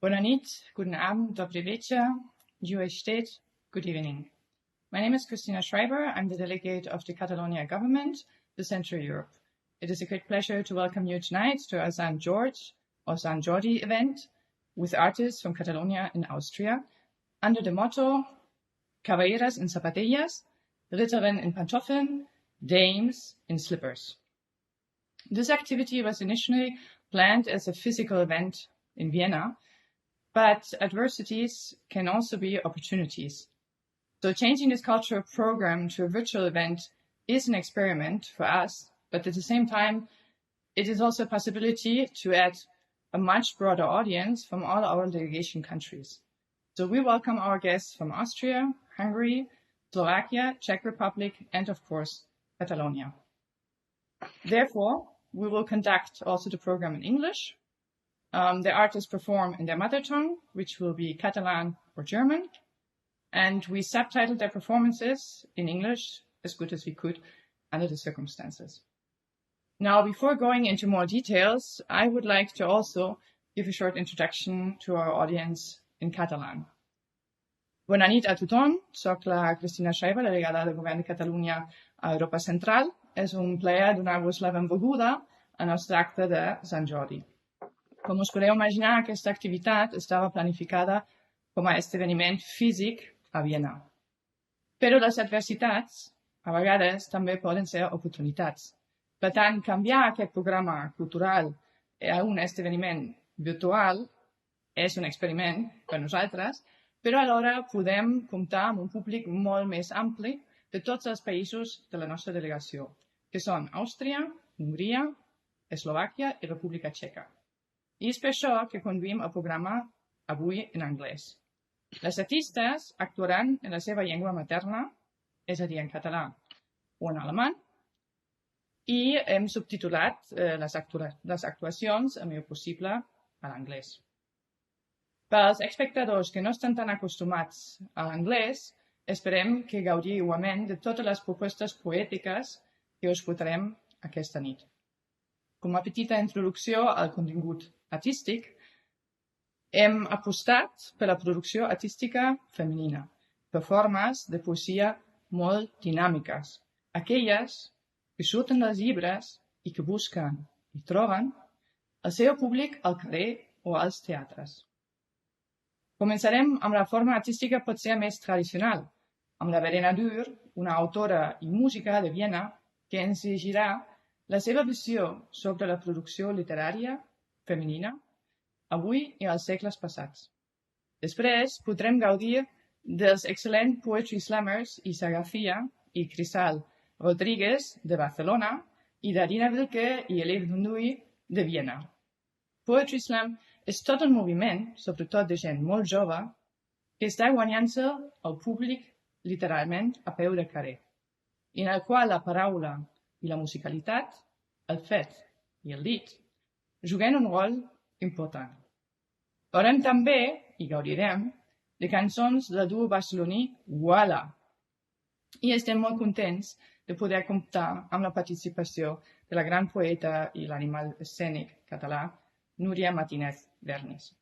Bona nit, guten Abend, dobry wieczór, Jewish State, good evening. My name is Christina Schreiber. I'm the delegate of the Catalonia government to Central Europe. It is a great pleasure to welcome you tonight to our Sant Jordi or Sant Jordi event with artists from Catalonia in Austria under the motto Cavalleres in sabatilles, Ritterinnen in Pantoffeln, dames in slippers. This activity was initially planned as a physical event in Vienna, but adversities can also be opportunities. So changing this cultural program to a virtual event is an experiment for us, but at the same time, it is also a possibility to add a much broader audience from all our delegation countries. So we welcome our guests from Austria, Hungary, Slovakia, Czech Republic, and of course, Catalonia. Therefore, we will conduct also the program in English. The artists perform in their mother tongue, which will be Catalan or German, and we subtitled their performances in English as good as we could under the circumstances. Now, before going into more details, I would like to also give a short introduction to our audience in Catalan. Bona nit a tothom, soc la Cristina Schreiber, delegada del Govern de Catalunya a Europa Central. És un plaer donar-vos la benvinguda al nostre acte de Sant Jordi. Com us podeu imaginar, aquesta activitat estava planificada com a esdeveniment físic a Viena. Però les adversitats, a vegades, també poden ser oportunitats. Per tant, canviar aquest programa cultural a un esdeveniment virtual és un experiment per nosaltres, però alhora podem comptar amb un públic molt més ampli de tots els països de la nostra delegació, que són Àustria, Hongria, Eslovàquia i República Txeca. I és per això que conduïm el programa avui en anglès. Les artistes actuaran en la seva llengua materna, és a dir, en català o en alemany, i hem subtitulat les actuacions el millor possible a l'anglès. Per als espectadors que no estan tan acostumats a l'anglès, esperem que gaudiu igualment de totes les propostes poètiques que us portarem aquesta nit. Com a petita introducció al contingut artístic, hem apostat per la producció artística femenina, per formes de poesia molt dinàmiques, aquelles que surten dels llibres i que busquen i troben el seu públic al carrer o als teatres. Començarem amb la forma artística potser més tradicional, amb la Verena Dürr, una autora i música de Viena, que ens llegirà la seva visió sobre la producció literària femenina avui i als segles passats. Després podrem gaudir dels excel·lents poetry slammers Isa García i Crisal Rodríguez de Barcelona i d'Arina Wilke i Elif Duygu de Viena. Poetry slam és tot un moviment, sobretot de gent molt jove, que està guanyant-se el públic literalment a peu de carrer, i en el qual la paraula i la musicalitat, el fet i el dit, juguen un rol important. Veurem també, i gaudirem, de cançons del duo barceloní Voilà. I estem molt contents de poder comptar amb la participació de la gran poeta i l'animal escènic català, Núria Martínez-Vernis.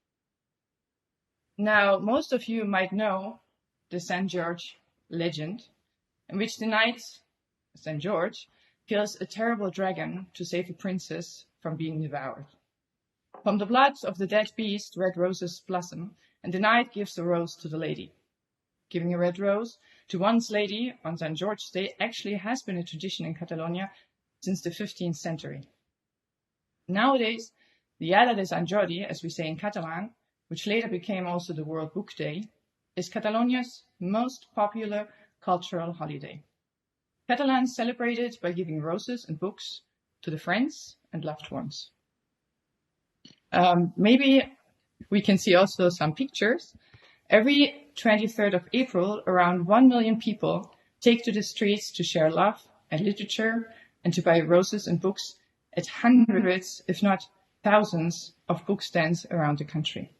Now, most of you might know the St. George legend, in which the knight, St. George, kills a terrible dragon to save a princess from being devoured. From the blood of the dead beast, red roses blossom, and the knight gives the rose to the lady. Giving a red rose to one's lady on St. George's Day actually has been a tradition in Catalonia since the 15th century. Nowadays, the Dia de Sant Jordi, as we say in Catalan, which later became also the World Book Day, is Catalonia's most popular cultural holiday. Catalans celebrate it by giving roses and books to the friends and loved ones. Maybe we can see also some pictures. Every 23rd of April, around 1 million people take to the streets to share love and literature and to buy roses and books at hundreds, if not thousands, of book stands around the country.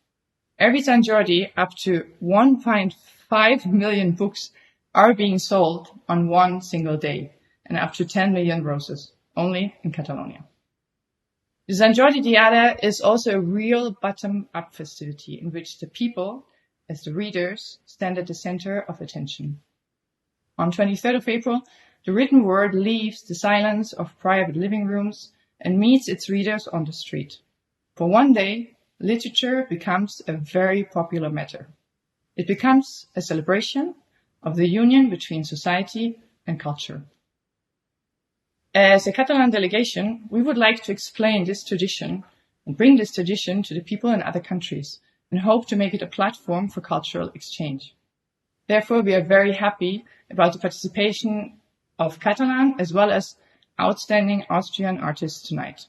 Every Sant Jordi, up to 1.5 million books are being sold on one single day, and up to 10 million roses, only in Catalonia. The Sant Jordi Diada is also a real bottom-up festivity in which the people, as the readers, stand at the center of attention. On 23rd of April, the written word leaves the silence of private living rooms and meets its readers on the street. For one day, literature becomes a very popular matter. It becomes a celebration of the union between society and culture. As a Catalan delegation, we would like to explain this tradition and bring this tradition to the people in other countries and hope to make it a platform for cultural exchange. Therefore, we are very happy about the participation of Catalan as well as outstanding Austrian artists tonight.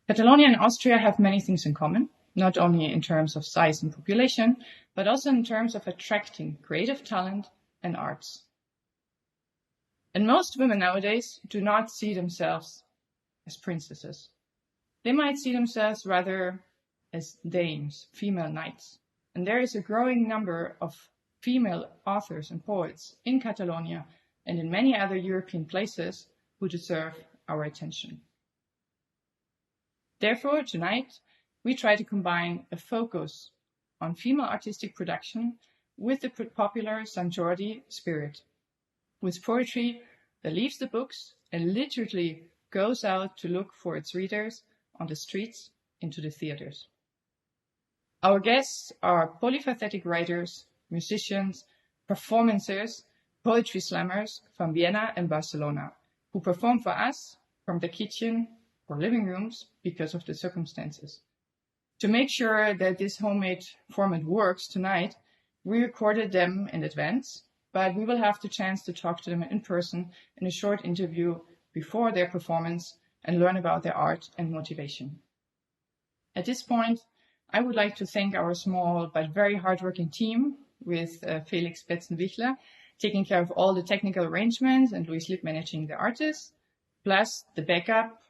Catalonia and Austria have many things in common, not only in terms of size and population, but also in terms of attracting creative talent and arts. And most women nowadays do not see themselves as princesses. They might see themselves rather as dames, female knights. And there is a growing number of female authors and poets in Catalonia and in many other European places who deserve our attention. Therefore, tonight, we try to combine a focus on female artistic production with the popular Sant Jordi spirit, with poetry that leaves the books and literally goes out to look for its readers on the streets, into the theaters. Our guests are polyphacetic writers, musicians, performancers, poetry slammers from Vienna and Barcelona, who perform for us from the kitchen or living rooms because of the circumstances. To make sure that this homemade format works tonight, we recorded them in advance, but we will have the chance to talk to them in person in a short interview before their performance and learn about their art and motivation. At this point, I would like to thank our small but very hardworking team with Felix Betzenwichler taking care of all the technical arrangements and Louis Lipp managing the artists, plus the backup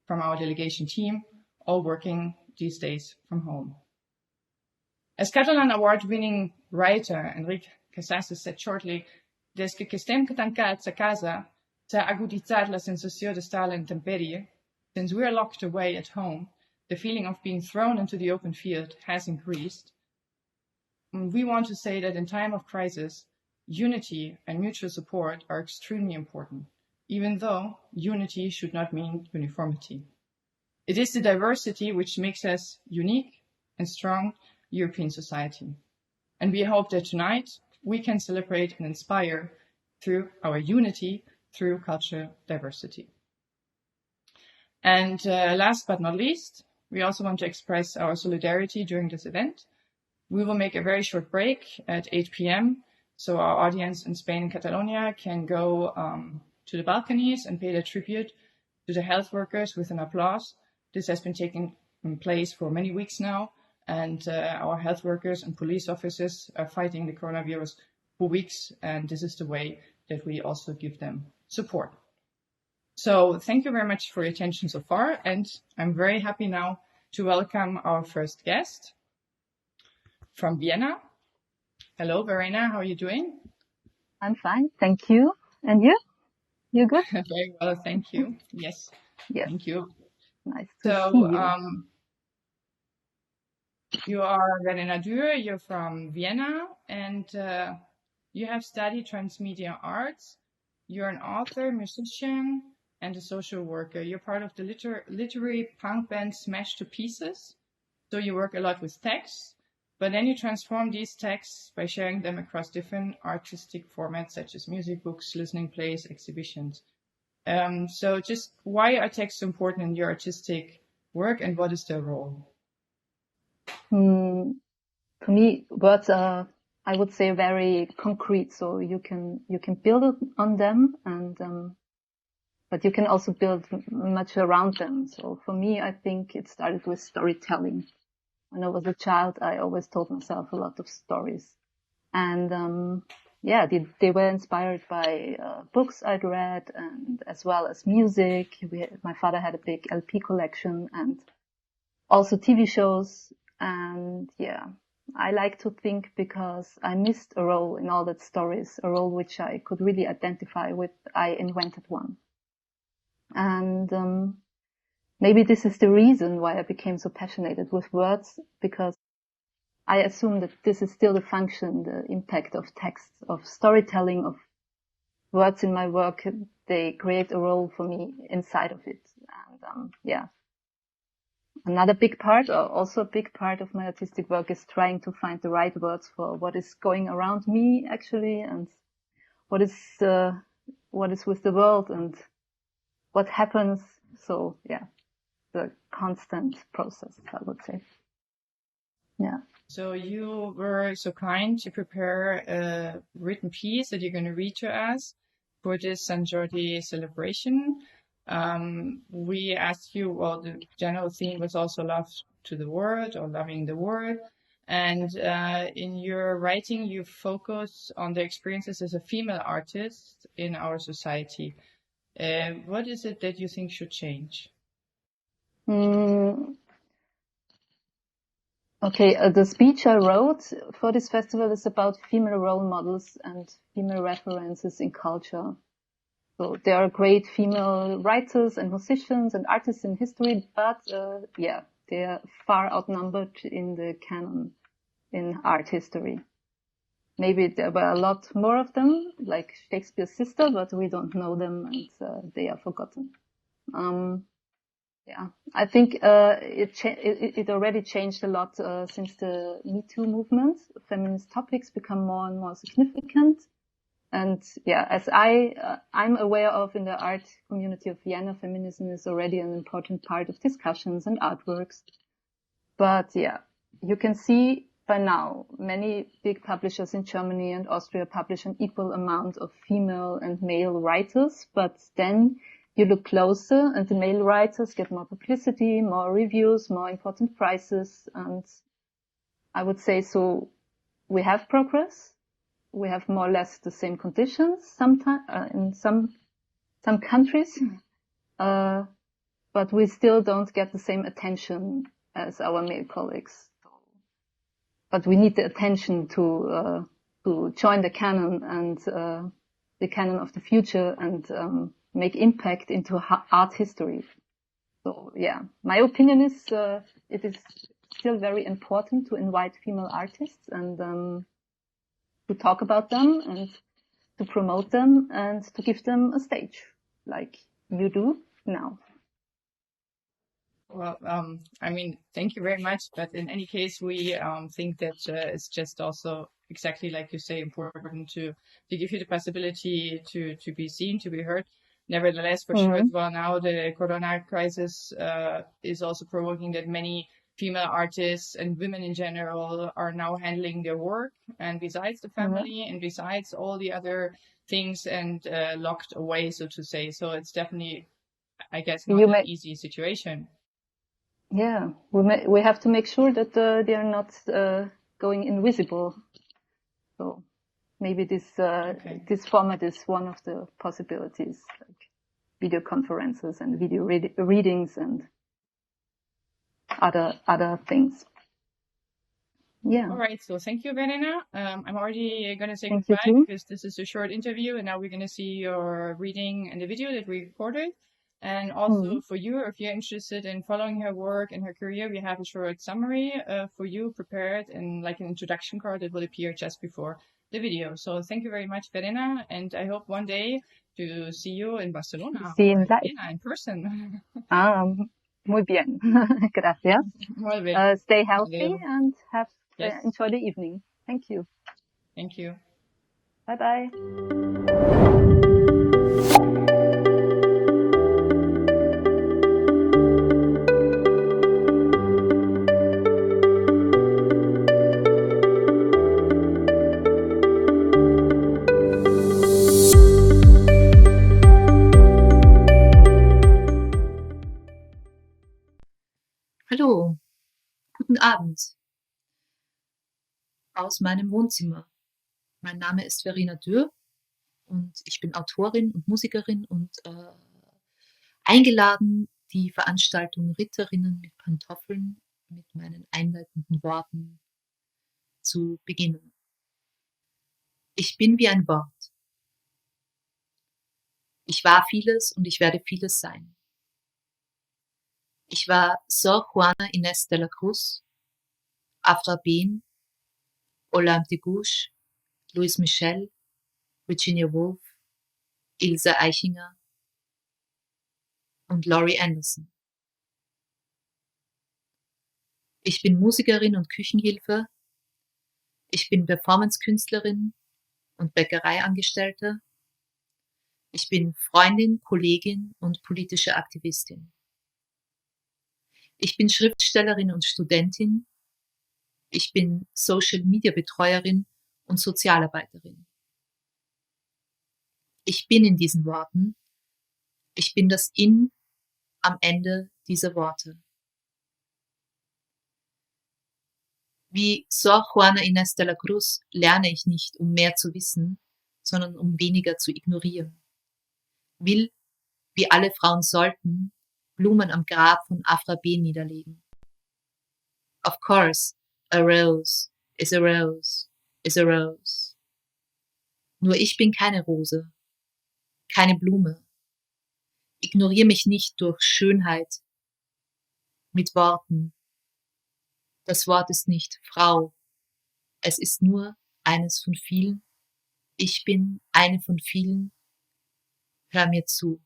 from our delegation team, all working these days from home. As Catalan award-winning writer Enric Casasses said shortly, des que estem tancats a casa, s'ha aguditzat la sensació d'estar a la intempèrie. Since we are locked away at home, the feeling of being thrown into the open field has increased. We want to say that in time of crisis, unity and mutual support are extremely important, even though unity should not mean uniformity. It is the diversity which makes us unique and strong European society. And we hope that tonight we can celebrate and inspire through our unity, through cultural diversity. And last but not least, we also want to express our solidarity during this event. We will make a very short break at 8 p.m. so our audience in Spain and Catalonia can go to the balconies and pay their tribute to the health workers with an applause. This has been taking place for many weeks now, and our health workers and police officers are fighting the coronavirus for weeks, and this is the way that we also give them support. So thank you very much for your attention so far, and I'm very happy now to welcome our first guest from Vienna. Hello, Verena, how are you doing? I'm fine, thank you. And you? You good? Very well, thank you. Yes, thank you. Nice to see you. You are Verena Dürr, you're from Vienna, and you have studied transmedia arts. You're an author, musician, and a social worker. You're part of the literary punk band Smash to Pieces. So you work a lot with texts, but then you transform these texts by sharing them across different artistic formats such as music, books, listening plays, exhibitions. So just why are texts important in your artistic work, and what is their role? For me, words are, I would say, very concrete. So you can build on them, and but you can also build much around them. So for me, I think it started with storytelling. When I was a child, I always told myself a lot of stories. And they were inspired by books I'd read, and as well as music. My father had a big LP collection, and also TV shows. And I like to think, because I missed a role in all that stories, a role which I could really identify with, I invented one. And maybe this is the reason why I became so passionate with words, because I assume that this is still the function, the impact of text, of storytelling, of words in my work. They create a role for me inside of it. And another big part, or also a big part of my artistic work, is trying to find the right words for what is going around me, actually, and what is with the world and what happens. So the constant process, I would say. Yeah. So you were so kind to prepare a written piece that you're going to read to us for this Sant Jordi celebration. We asked you, well, the general theme was also love to the word, or loving the word. And in your writing, you focus on the experiences as a female artist in our society. What is it that you think should change? Okay, the speech I wrote for this festival is about female role models and female references in culture. So there are great female writers and musicians and artists in history, but they are far outnumbered in the canon in art history. Maybe there were a lot more of them, like Shakespeare's sister, but we don't know them, and they are forgotten. I think it already changed a lot since the Me Too movement. Feminist topics become more and more significant. And as I'm aware of, in the art community of Vienna, feminism is already an important part of discussions and artworks. But you can see by now many big publishers in Germany and Austria publish an equal amount of female and male writers, but then you look closer and the male writers get more publicity, more reviews, more important prizes. And I would say, so we have progress. We have more or less the same conditions sometimes in some countries, but we still don't get the same attention as our male colleagues. But we need the attention to join the canon and the canon of the future, and make impact into art history. So my opinion is it is still very important to invite female artists and to talk about them and to promote them and to give them a stage, like you do now. Well, thank you very much. But in any case, we think that it's just also exactly like you say, important to give you the possibility to be seen, to be heard. Nevertheless, for sure as well, now the Corona crisis is also provoking that many female artists and women in general are now handling their work, and besides the family and besides all the other things, and locked away, so to say. So it's definitely, I guess, not an easy situation. Yeah, we have to make sure that they are not going invisible. So maybe this format is one of the possibilities, like video conferences and video readings and other things. Yeah. All right. So thank you, Verena. I'm already going to say goodbye because this is a short interview, and now we're going to see your reading and the video that we recorded. And also for you, if you're interested in following her work and her career, we have a short summary for you prepared, and like an introduction card that will appear just before the video. So thank you very much, Verena, and I hope one day to see you in Barcelona or in Vienna in person. Muy bien. Gracias. Muy bien. Stay healthy and enjoy the evening. Thank you. Thank you. Bye-bye. Hallo, guten Abend aus meinem Wohnzimmer. Mein Name ist Verena Dürr und ich bin Autorin und Musikerin und eingeladen, die Veranstaltung Ritterinnen mit Pantoffeln mit meinen einleitenden Worten zu beginnen. Ich bin wie ein Wort. Ich war vieles und ich werde vieles sein. Ich war Sor Juana Inés de la Cruz, Afra Ben, Olympe de Gouges, Louis Michel, Virginia Woolf, Ilse Eichinger und Laurie Anderson. Ich bin Musikerin und Küchenhilfe. Ich bin Performancekünstlerin und Bäckereiangestellte. Ich bin Freundin, Kollegin und politische Aktivistin. Ich bin Schriftstellerin und Studentin. Ich bin Social-Media-Betreuerin und Sozialarbeiterin. Ich bin in diesen Worten. Ich bin das In am Ende dieser Worte. Wie Sor Juana Inés de la Cruz lerne ich nicht, um mehr zu wissen, sondern um weniger zu ignorieren. Will, wie alle Frauen sollten, Blumen am Grab von Afra B. niederlegen. Of course, a rose is a rose is a rose. Nur ich bin keine Rose, keine Blume. Ignoriere mich nicht durch Schönheit mit Worten. Das Wort ist nicht Frau. Es ist nur eines von vielen. Ich bin eine von vielen. Hör mir zu.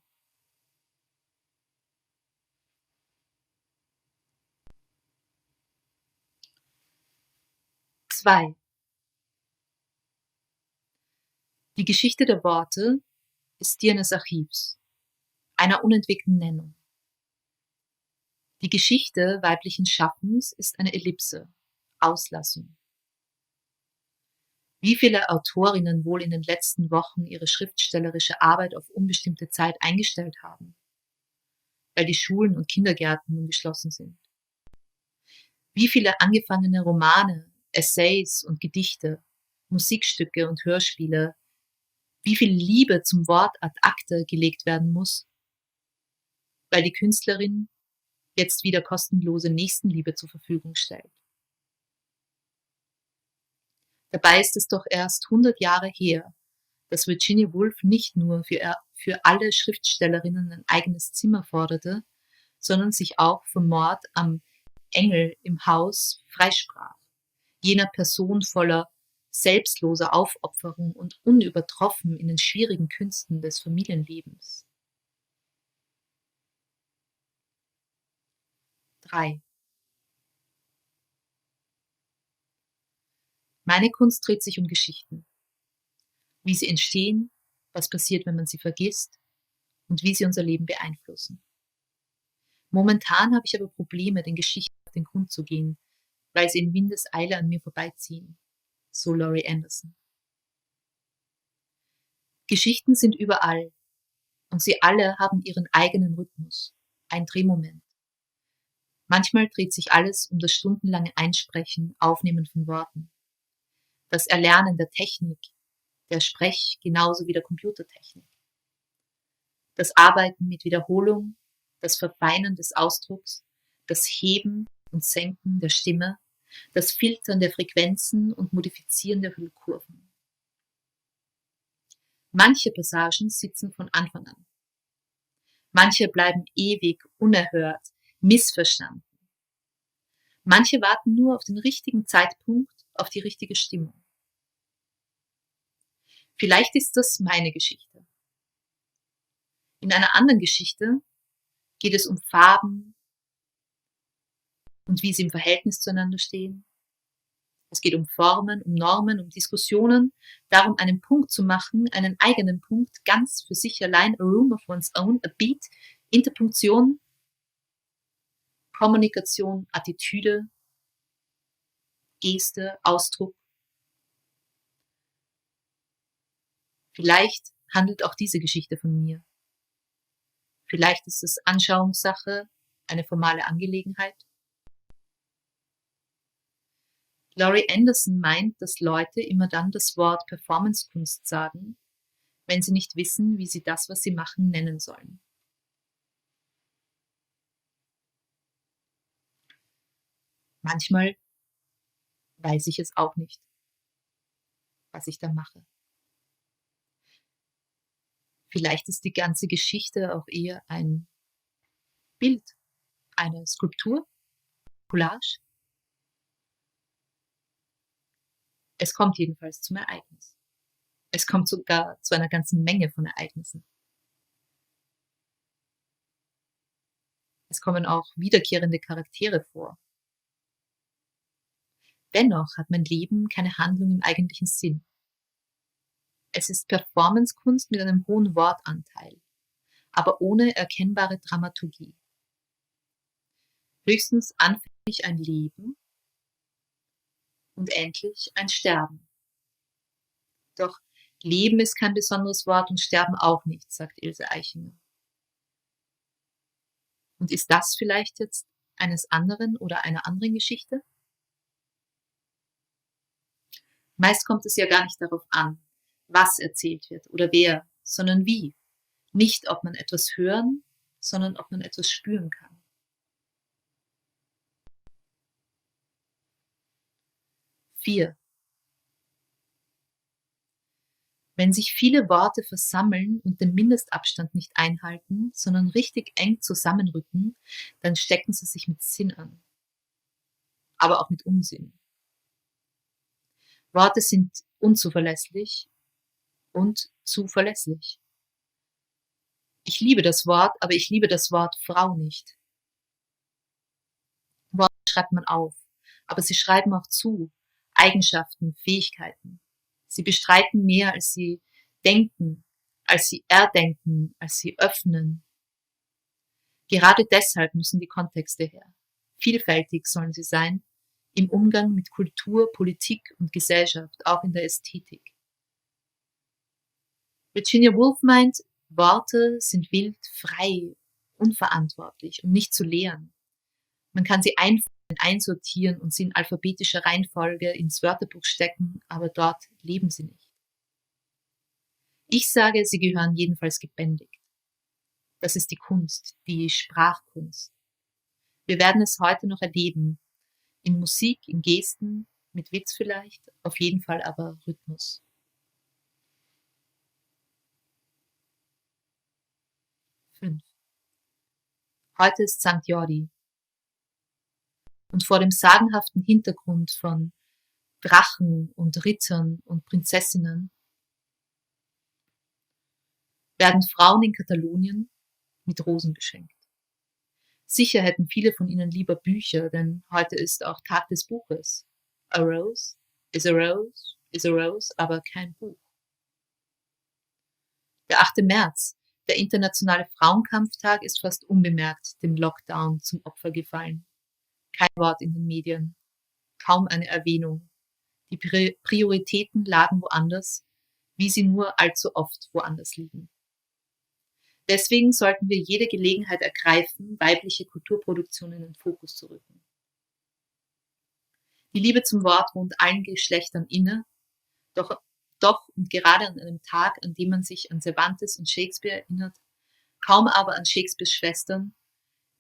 Zwei. Die Geschichte der Worte ist die eines Archivs, einer unentwickelten Nennung. Die Geschichte weiblichen Schaffens ist eine Ellipse, Auslassung. Wie viele Autorinnen wohl in den letzten Wochen ihre schriftstellerische Arbeit auf unbestimmte Zeit eingestellt haben, weil die Schulen und Kindergärten nun geschlossen sind. Wie viele angefangene Romane, Essays und Gedichte, Musikstücke und Hörspiele, wie viel Liebe zum Wort ad acta gelegt werden muss, weil die Künstlerin jetzt wieder kostenlose Nächstenliebe zur Verfügung stellt. Dabei ist es doch erst 100 Jahre her, dass Virginia Woolf nicht nur für alle Schriftstellerinnen ein eigenes Zimmer forderte, sondern sich auch vom Mord am Engel im Haus freisprach, jener Person voller selbstloser Aufopferung und unübertroffen in den schwierigen Künsten des Familienlebens. 3. Meine Kunst dreht sich um Geschichten. Wie sie entstehen, was passiert, wenn man sie vergisst und wie sie unser Leben beeinflussen. Momentan habe ich aber Probleme, den Geschichten auf den Grund zu gehen, weil sie in Windeseile an mir vorbeiziehen. So Laurie Anderson. Geschichten sind überall und sie alle haben ihren eigenen Rhythmus, ein Drehmoment. Manchmal dreht sich alles um das stundenlange Einsprechen, Aufnehmen von Worten. Das Erlernen der Technik, der Sprech genauso wie der Computertechnik. Das Arbeiten mit Wiederholung, das Verfeinern des Ausdrucks, das Heben und Senken der Stimme, das Filtern der Frequenzen und Modifizieren der Hüllkurven. Manche Passagen sitzen von Anfang an. Manche bleiben ewig unerhört, missverstanden. Manche warten nur auf den richtigen Zeitpunkt, auf die richtige Stimmung. Vielleicht ist das meine Geschichte. In einer anderen Geschichte geht es um Farben und wie sie im Verhältnis zueinander stehen. Es geht um Formen, um Normen, um Diskussionen, darum einen Punkt zu machen, einen eigenen Punkt, ganz für sich allein, a room of one's own, a beat, Interpunktion, Kommunikation, Attitüde, Geste, Ausdruck. Vielleicht handelt auch diese Geschichte von mir. Vielleicht ist es Anschauungssache, eine formale Angelegenheit. Laurie Anderson meint, dass Leute immer dann das Wort Performancekunst sagen, wenn sie nicht wissen, wie sie das, was sie machen, nennen sollen. Manchmal weiß ich es auch nicht, was ich da mache. Vielleicht ist die ganze Geschichte auch eher ein Bild, eine Skulptur, Collage. Es kommt jedenfalls zum Ereignis. Es kommt sogar zu einer ganzen Menge von Ereignissen. Es kommen auch wiederkehrende Charaktere vor. Dennoch hat mein Leben keine Handlung im eigentlichen Sinn. Es ist Performancekunst mit einem hohen Wortanteil, aber ohne erkennbare Dramaturgie. Höchstens anfänglich ein Leben und endlich ein Sterben. Doch Leben ist kein besonderes Wort und Sterben auch nicht, sagt Ilse Eichinger. Und ist das vielleicht jetzt eines anderen oder einer anderen Geschichte? Meist kommt es ja gar nicht darauf an, was erzählt wird oder wer, sondern wie. Nicht, ob man etwas hören, sondern ob man etwas spüren kann. Vier. Wenn sich viele Worte versammeln und den Mindestabstand nicht einhalten, sondern richtig eng zusammenrücken, dann stecken sie sich mit Sinn an. Aber auch mit Unsinn. Worte sind unzuverlässig und zuverlässig. Ich liebe das Wort, aber ich liebe das Wort Frau nicht. Worte schreibt man auf, aber sie schreiben auch zu, Eigenschaften, Fähigkeiten. Sie bestreiten mehr, als sie denken, als sie erdenken, als sie öffnen. Gerade deshalb müssen die Kontexte her. Vielfältig sollen sie sein, im Umgang mit Kultur, Politik und Gesellschaft, auch in der Ästhetik. Virginia Woolf meint, Worte sind wild, frei, unverantwortlich und nicht zu lehren. Man kann sie einsortieren und sie in alphabetischer Reihenfolge ins Wörterbuch stecken, aber dort leben sie nicht. Ich sage, sie gehören jedenfalls gebändigt. Das ist die Kunst, die Sprachkunst. Wir werden es heute noch erleben. In Musik, in Gesten, mit Witz vielleicht, auf jeden Fall aber Rhythmus. 5. Heute ist St. Jordi. Und vor dem sagenhaften Hintergrund von Drachen und Rittern und Prinzessinnen werden Frauen in Katalonien mit Rosen beschenkt. Sicher hätten viele von ihnen lieber Bücher, denn heute ist auch Tag des Buches. A rose is a rose is a rose, aber kein Buch. Der 8. März, der internationale Frauenkampftag, ist fast unbemerkt dem Lockdown zum Opfer gefallen. Kein Wort in den Medien, kaum eine Erwähnung. Die Prioritäten lagen woanders, wie sie nur allzu oft woanders liegen. Deswegen sollten wir jede Gelegenheit ergreifen, weibliche Kulturproduktionen in den Fokus zu rücken. Die Liebe zum Wort wohnt allen Geschlechtern inne, doch und gerade an einem Tag, an dem man sich an Cervantes und Shakespeare erinnert, kaum aber an Shakespeares Schwestern,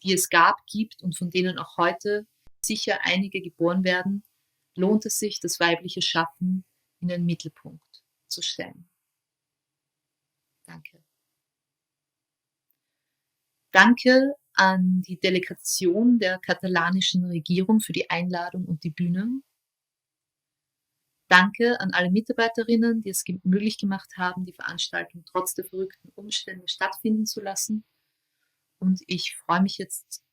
die es gab, gibt und von denen auch heute sicher einige geboren werden, lohnt es sich, das weibliche Schaffen in den Mittelpunkt zu stellen. Danke. Danke an die Delegation der katalanischen Regierung für die Einladung und die Bühne. Danke an alle Mitarbeiterinnen, die es möglich gemacht haben, die Veranstaltung trotz der verrückten Umstände stattfinden zu lassen. Und ich freue mich jetzt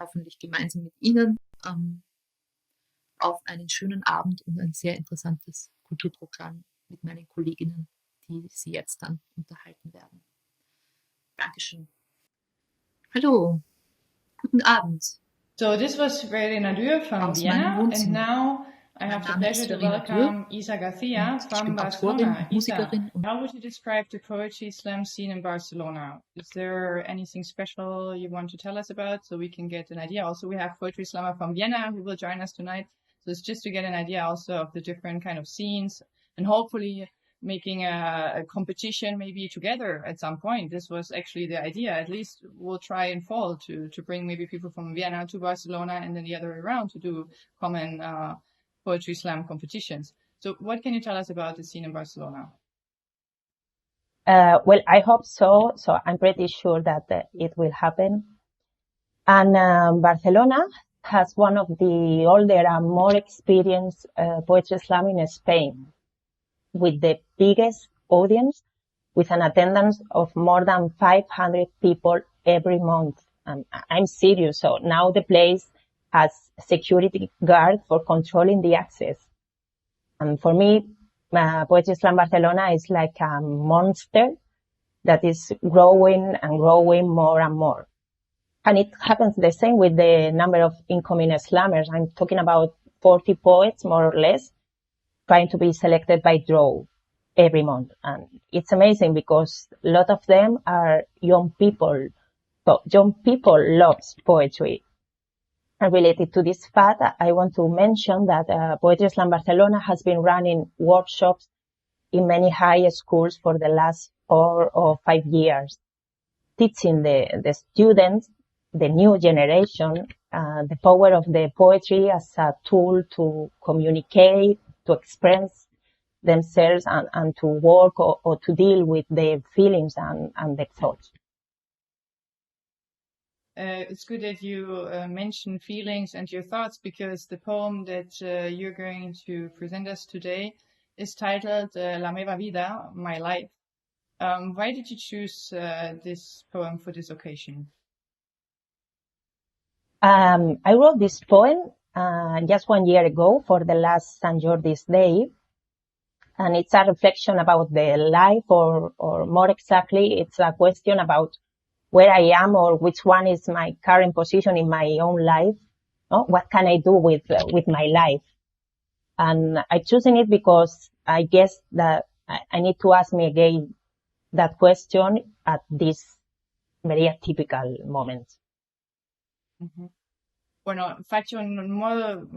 hoffentlich gemeinsam mit Ihnen auf einen schönen Abend und ein sehr interessantes Kulturprogramm mit meinen Kolleginnen, die Sie jetzt dann unterhalten werden. Dankeschön. Hallo, guten Abend. So this was Verena Dürr from Aus Vienna, meinem Wohnzimmer. and now I have the Mein Name ist pleasure to Verena welcome Dürr Isa García und ich from bin Autorin Barcelona. und Musikerin. Isa, how would you describe the poetry slam scene in Barcelona? Is there anything special you want to tell us about so we can get an idea? Also, we have poetry slammer from Vienna who will join us tonight. So it's just to get an idea also of the different kind of scenes, and hopefully making a competition maybe together at some point. This was actually the idea. At least we'll try in fall to bring maybe people from Vienna to Barcelona and then the other way around to do common poetry slam competitions. So what can you tell us about the scene in Barcelona? Well, I hope so. So I'm pretty sure that it will happen. And Barcelona has one of the older and more experienced poetry slam in Spain, with the biggest audience, with an attendance of more than 500 people every month. And I'm serious. So now the place has security guard for controlling the access. And for me, Poetry Slam Barcelona is like a monster that is growing and growing more and more. And it happens the same with the number of incoming slammers. I'm talking about 40 poets, more or less, trying to be selected by draw every month. And it's amazing because a lot of them are young people. So young people love poetry. And related to this fact, I want to mention that Poetry Slam Barcelona has been running workshops in many high schools for the last 4 or 5 years, teaching the students, the new generation, the power of the poetry as a tool to communicate, to express themselves and to work or to deal with their feelings and their thoughts. It's good that you mention feelings and your thoughts, because the poem that you're going to present us today is titled La meva vida, my life. Why did you choose this poem for this occasion? I wrote this poem just 1 year ago for the last Sant Jordi's day. And it's a reflection about the life, or more exactly, it's a question about where I am or which one is my current position in my own life. No? What can I do with my life? And I chosen it because I guess that I need to ask me again that question at this very atypical moment. Mm-hmm. Bueno, faig un molt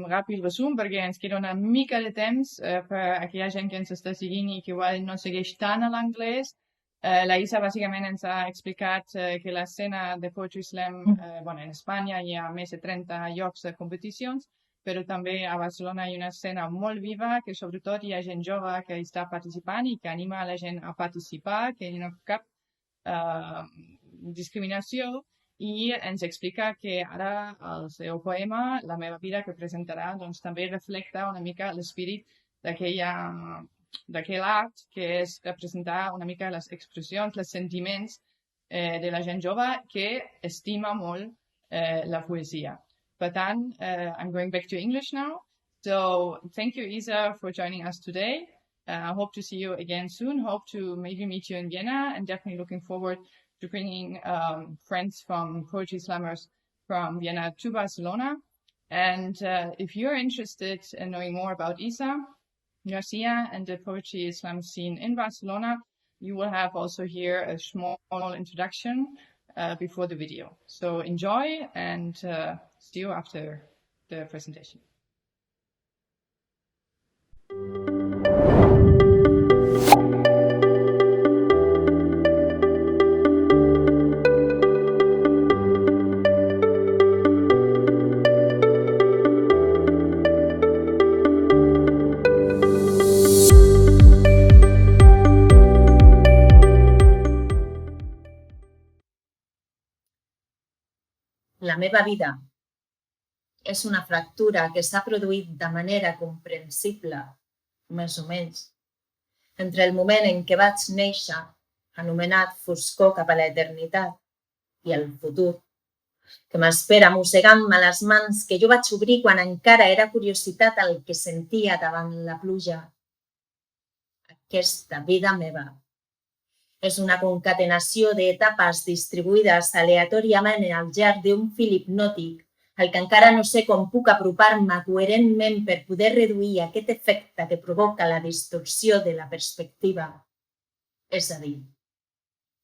ràpid resum perquè ens queda una mica de temps per aquella gent que ens està seguint i que igual no segueix tant a l'anglès. La Isa bàsicament ens ha explicat que l'escena de Poetry Slam, en Espanya hi ha més de 30 llocs de competicions, però també a Barcelona hi ha una escena molt viva, que sobretot hi ha gent jove que està participant i que anima a la gent a participar, que no hi ha cap discriminació. I ens explica que ara el seu poema, La meva vida, que presentarà, doncs també reflecta una mica l'espírit d'aquell art, que és representar una mica les expressions, els sentiments de la gent jove que estima molt la poesia. Per tant, I'm going back to English now. So thank you, Isa, for joining us today. I hope to see you again soon. Hope to maybe meet you in Vienna, and definitely looking forward to bringing friends from poetry slammers from Vienna to Barcelona. And if you're interested in knowing more about Isa, García, and the poetry slam scene in Barcelona, you will have also here a small introduction before the video. So enjoy, and see you after the presentation. La meva vida és una fractura que s'ha produït de manera comprensible, més o menys, entre el moment en què vaig néixer, anomenat foscor cap a l'eternitat, i el futur, que m'espera mossegant-me les mans que jo vaig obrir quan encara era curiositat el que sentia davant la pluja. Aquesta vida meva és una concatenació d'etapes distribuïdes aleatòriament al llarg d'un fil hipnòtic, al que encara no sé com puc apropar-me coherentment per poder reduir aquest efecte que provoca la distorsió de la perspectiva. És a dir,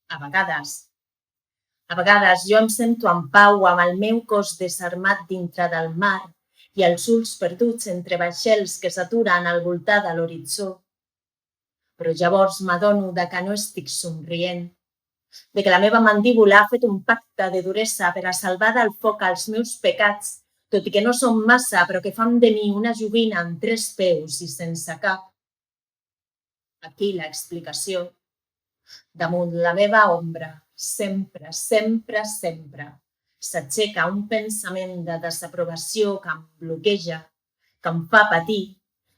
a vegades jo em sento en pau amb el meu cos desarmat dintre del mar i els ulls perduts entre vaixells que s'aturen al voltant de l'horitzó. Però llavors m'adono de que no estic somrient, de que la meva mandíbula ha fet un pacte de duresa per a salvar del foc els meus pecats, tot i que no són massa, però que fan de mi una joguina amb 3 peus i sense cap. Aquí l'explicació. Damunt la meva ombra, sempre, sempre, sempre, s'aixeca un pensament de desaprovació que em bloqueja, que em fa patir,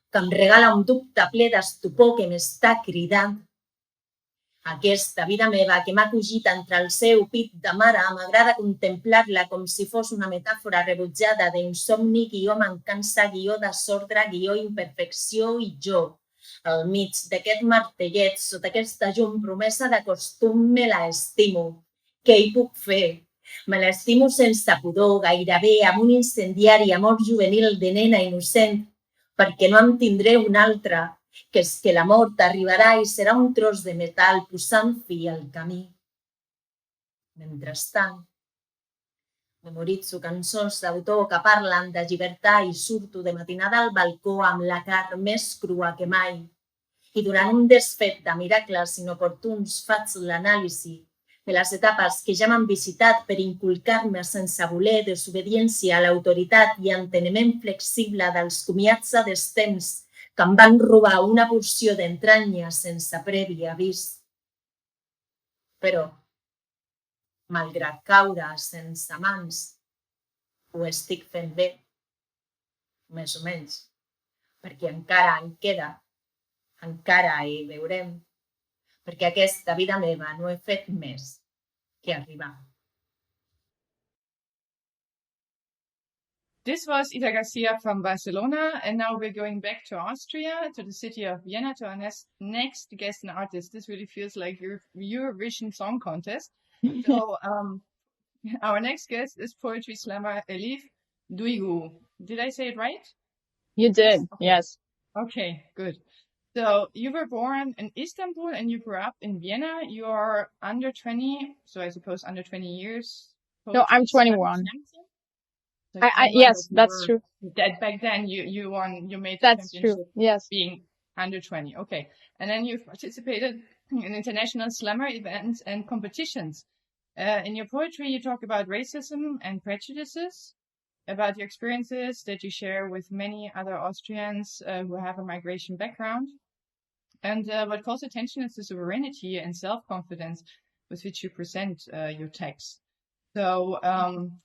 que em regala un dubte ple d'estupor que m'està cridant. Aquesta vida meva que m'ha cogit entre el seu pit de mare, m'agrada contemplar-la com si fos una metàfora rebutjada d'insomni, guió mancança, guió desordre, guió imperfecció i jo. Al mig d'aquest martellet, sota aquesta llum promesa de costum, me l'estimo. Què hi puc fer? Me l'estimo sense pudor, gairebé amb un incendiari amor juvenil de nena innocent, perquè no en tindré un altre, que és que la mort arribarà i serà un tros de metall posant fi al camí. Mentrestant, memoritzo cançons d'autor que parlen de llibertat i surto de matinada al balcó amb la carn més crua que mai. I durant un desfet de miracles inoportuns faig l'anàlisi de les etapes que ja m'han visitat per inculcar-me sense voler desobediència a l'autoritat i enteniment flexible dels comiats a destemps que em van robar una porció d'entranya sense previ avís. Però, malgrat caure sense mans, ho estic fent bé, més o menys, perquè encara en queda, encara hi veurem, perquè aquesta vida meva no he fet més que arribar. This was Ida García from Barcelona, and now we're going back to Austria, to the city of Vienna, to our next guest and artist. This really feels like your Eurovision Song Contest. So our next guest is poetry slammer Elif Duygu. Did I say it right? You did, Okay. yes. Okay, good. So you were born in Istanbul and you grew up in Vienna. You are under 20, so I suppose under 20 years. No, I'm 21. So Yes, that's true. That back then you made the That's championship true, yes. being under 20. Okay. And then you've participated in international slammer events and competitions. In your poetry, you talk about racism and prejudices, about your experiences that you share with many other Austrians who have a migration background. And what calls attention is the serenity and self-confidence with which you present your text. So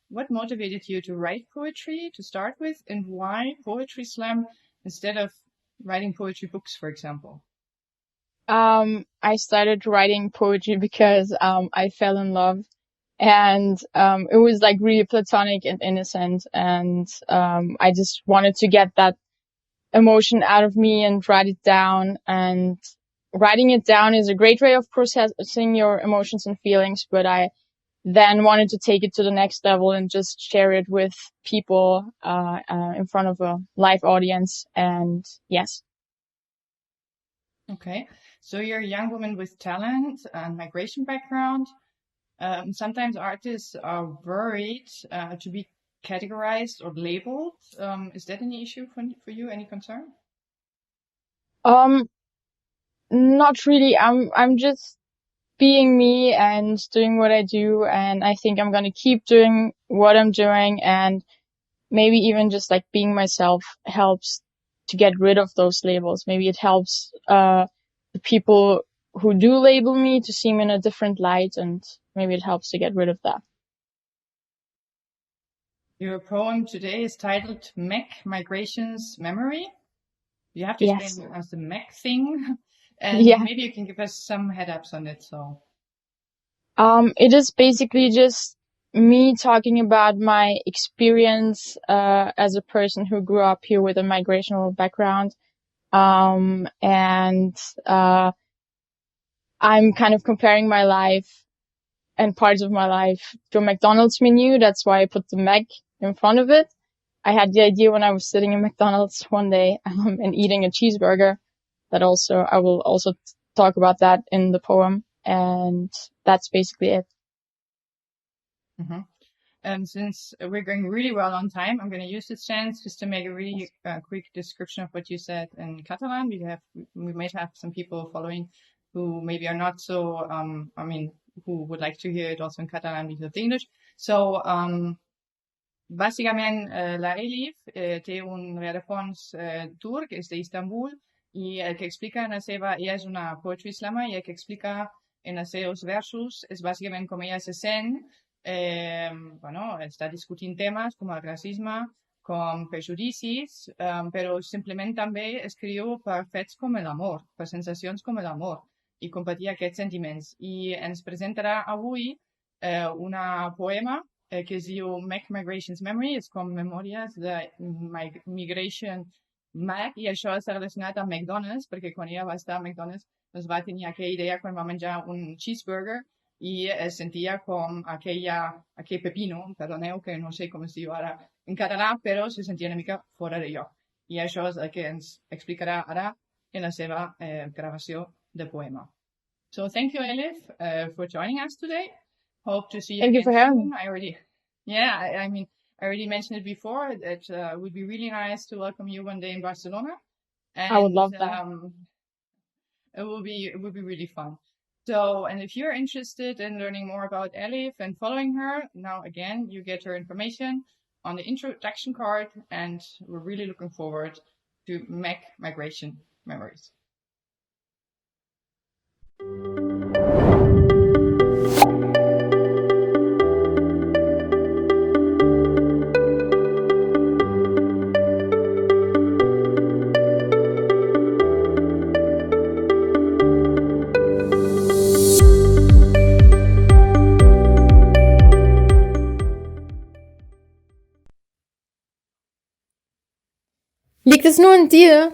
what motivated you to write poetry to start with, and why poetry slam instead of writing poetry books, for example? I started writing poetry because I fell in love, and it was like really platonic and innocent, and I just wanted to get that emotion out of me and write it down. And writing it down is a great way of processing your emotions and feelings, but I then wanted to take it to the next level and just share it with people in front of a live audience. And yes. Okay, so you're a young woman with talent and migration background. Sometimes artists are worried to be categorized or labeled. Is that any issue for you? Any concern? Not really. I'm just being me and doing what I do, and I think I'm gonna keep doing what I'm doing, and maybe even just like being myself helps to get rid of those labels. Maybe it helps the people who do label me to see me in a different light, and maybe it helps to get rid of that. Your poem today is titled Mech Migration's Memory. You have to explain us the mech thing, and maybe you can give us some head-ups on it. So, it is basically just me talking about my experience as a person who grew up here with a migrational background, and I'm kind of comparing my life and parts of my life to a McDonald's menu. That's why I put the Mac in front of it. I had the idea when I was sitting in McDonald's one day and eating a cheeseburger. I will also talk about that in the poem, and that's basically it. Mm-hmm. since we're going really well on time, I'm going to use this chance just to make a really quick description of what you said in Catalan. We might have some people following who maybe are not so, who would like to hear it also in Catalan because of the English. So, bàsicament, la Elif té un rerefons turc, és d'Istanbul, i el que explica ella és una poetry slammer, i el que explica en els seus versos és bàsicament com ella se sent, està discutint temes com el racisme, com prejudicis, però simplement també escriu per fets com l'amor, per sensacions com l'amor, i compartir aquests sentiments. I ens presentarà avui una poema que es diu Make Migration's Memory, és com memòries de Migration Mac, i això està relacionat amb McDonald's, perquè quan ella va estar a McDonald's doncs va tenir aquella idea quan va menjar un cheeseburger i es sentia com aquell pepino, perdoneu que no sé com es diu ara en català, però se sentia una mica fora de lloc. I això és el que ens explicarà ara en la seva gravació de poema. So thank you, Elif, for joining us today. Hope to see you Thank you again for having soon. me. I already mentioned it before that it would be really nice to welcome you one day in Barcelona. And, I would love that. It would be really fun. So, and if you're interested in learning more about Elif and following her, now again, you get her information on the introduction card, and we're really looking forward to Make Migration Memories. Liegt es nur an dir?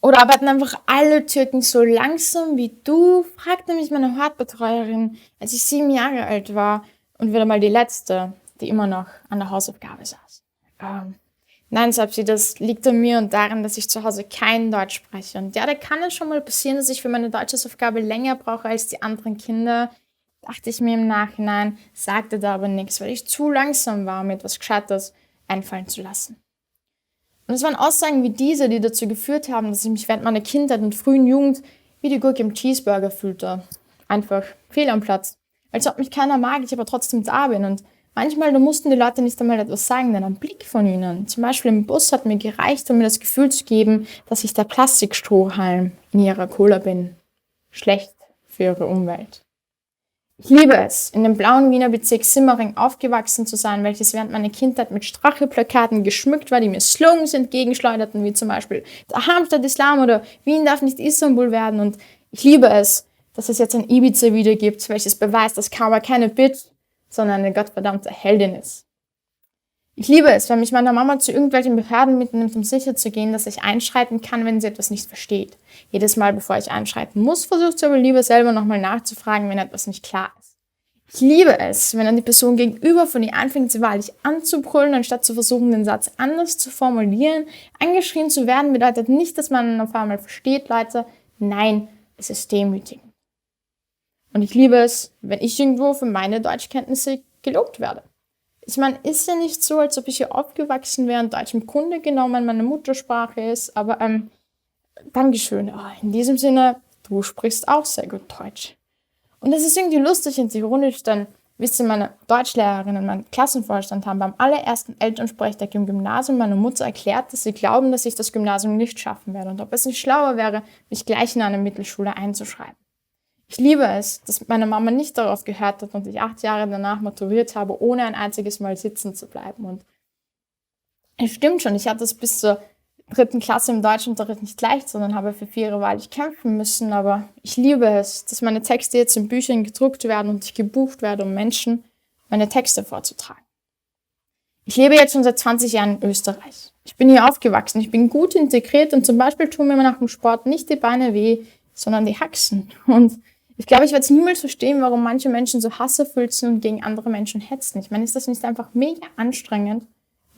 Oder arbeiten einfach alle Türken so langsam wie du? Fragte mich meine Hortbetreuerin, als ich 7 Jahre alt war und wieder mal die Letzte, die immer noch an der Hausaufgabe saß. Nein, sagt sie, das liegt an mir und daran, dass ich zu Hause kein Deutsch spreche. Und ja, da kann es schon mal passieren, dass ich für meine Deutschaufgabe länger brauche als die anderen Kinder. Dachte ich mir im Nachhinein, sagte da aber nichts, weil ich zu langsam war, mir etwas Gescheites einfallen zu lassen. Und es waren Aussagen wie diese, die dazu geführt haben, dass ich mich während meiner Kindheit und frühen Jugend wie die Gurke im Cheeseburger fühlte. Einfach fehl am Platz. Als ob mich keiner mag, ich aber trotzdem da bin. Und manchmal, da mussten die Leute nicht einmal etwas sagen, denn ein Blick von ihnen, zum Beispiel im Bus, hat mir gereicht, um mir das Gefühl zu geben, dass ich der Plastikstrohhalm in ihrer Cola bin. Schlecht für ihre Umwelt. Ich liebe es, in dem blauen Wiener Bezirk Simmering aufgewachsen zu sein, welches während meiner Kindheit mit Stachelplakaten geschmückt war, die mir Slogans entgegenschleuderten, wie zum Beispiel der Hamstadt Islam oder Wien darf nicht Istanbul werden. Und ich liebe es, dass es jetzt ein Ibiza-Video gibt, welches beweist, dass Kawa keine Bitch, sondern eine gottverdammte Heldin ist. Ich liebe es, wenn mich meine Mama zu irgendwelchen Behörden mitnimmt, um sicher zu gehen, dass ich einschreiten kann, wenn sie etwas nicht versteht. Jedes Mal, bevor ich einschreiten muss, versucht sie aber lieber selber nochmal nachzufragen, wenn etwas nicht klar ist. Ich liebe es, wenn dann die Person gegenüber von ihr anfängt, sie wahrlich anzubrüllen, anstatt zu versuchen, den Satz anders zu formulieren. Angeschrien zu werden bedeutet nicht, dass man auf einmal versteht, Leute. Nein, es ist demütigend. Und ich liebe es, wenn ich irgendwo für meine Deutschkenntnisse gelobt werde. Ich meine, ist ja nicht so, als ob ich hier aufgewachsen wäre und Deutsch im Grunde genommen meine Muttersprache ist, aber Dankeschön. In diesem Sinne, du sprichst auch sehr gut Deutsch. Und das ist irgendwie lustig und ironisch, denn wisst ihr, meine Deutschlehrerin und mein Klassenvorstand haben beim allerersten Elternsprechtag im Gymnasium meiner Mutter erklärt, dass sie glauben, dass ich das Gymnasium nicht schaffen werde und ob es nicht schlauer wäre, mich gleich in eine Mittelschule einzuschreiben. Ich liebe es, dass meine Mama nicht darauf gehört hat und ich 8 Jahre danach maturiert habe, ohne ein einziges Mal sitzen zu bleiben. Und es stimmt schon, ich hatte es bis zur 3. Klasse im Deutschunterricht nicht leicht, sondern habe für 4 Jahre wahrlich kämpfen müssen. Aber ich liebe es, dass meine Texte jetzt in Büchern gedruckt werden und ich gebucht werde, um Menschen meine Texte vorzutragen. Ich lebe jetzt schon seit 20 Jahren in Österreich. Ich bin hier aufgewachsen, ich bin gut integriert und zum Beispiel tun mir nach dem Sport nicht die Beine weh, sondern die Haxen. Und ich glaube, ich werde es niemals verstehen, warum manche Menschen so hasserfüllt sind und gegen andere Menschen hetzen. Ich meine, ist das nicht einfach mega anstrengend,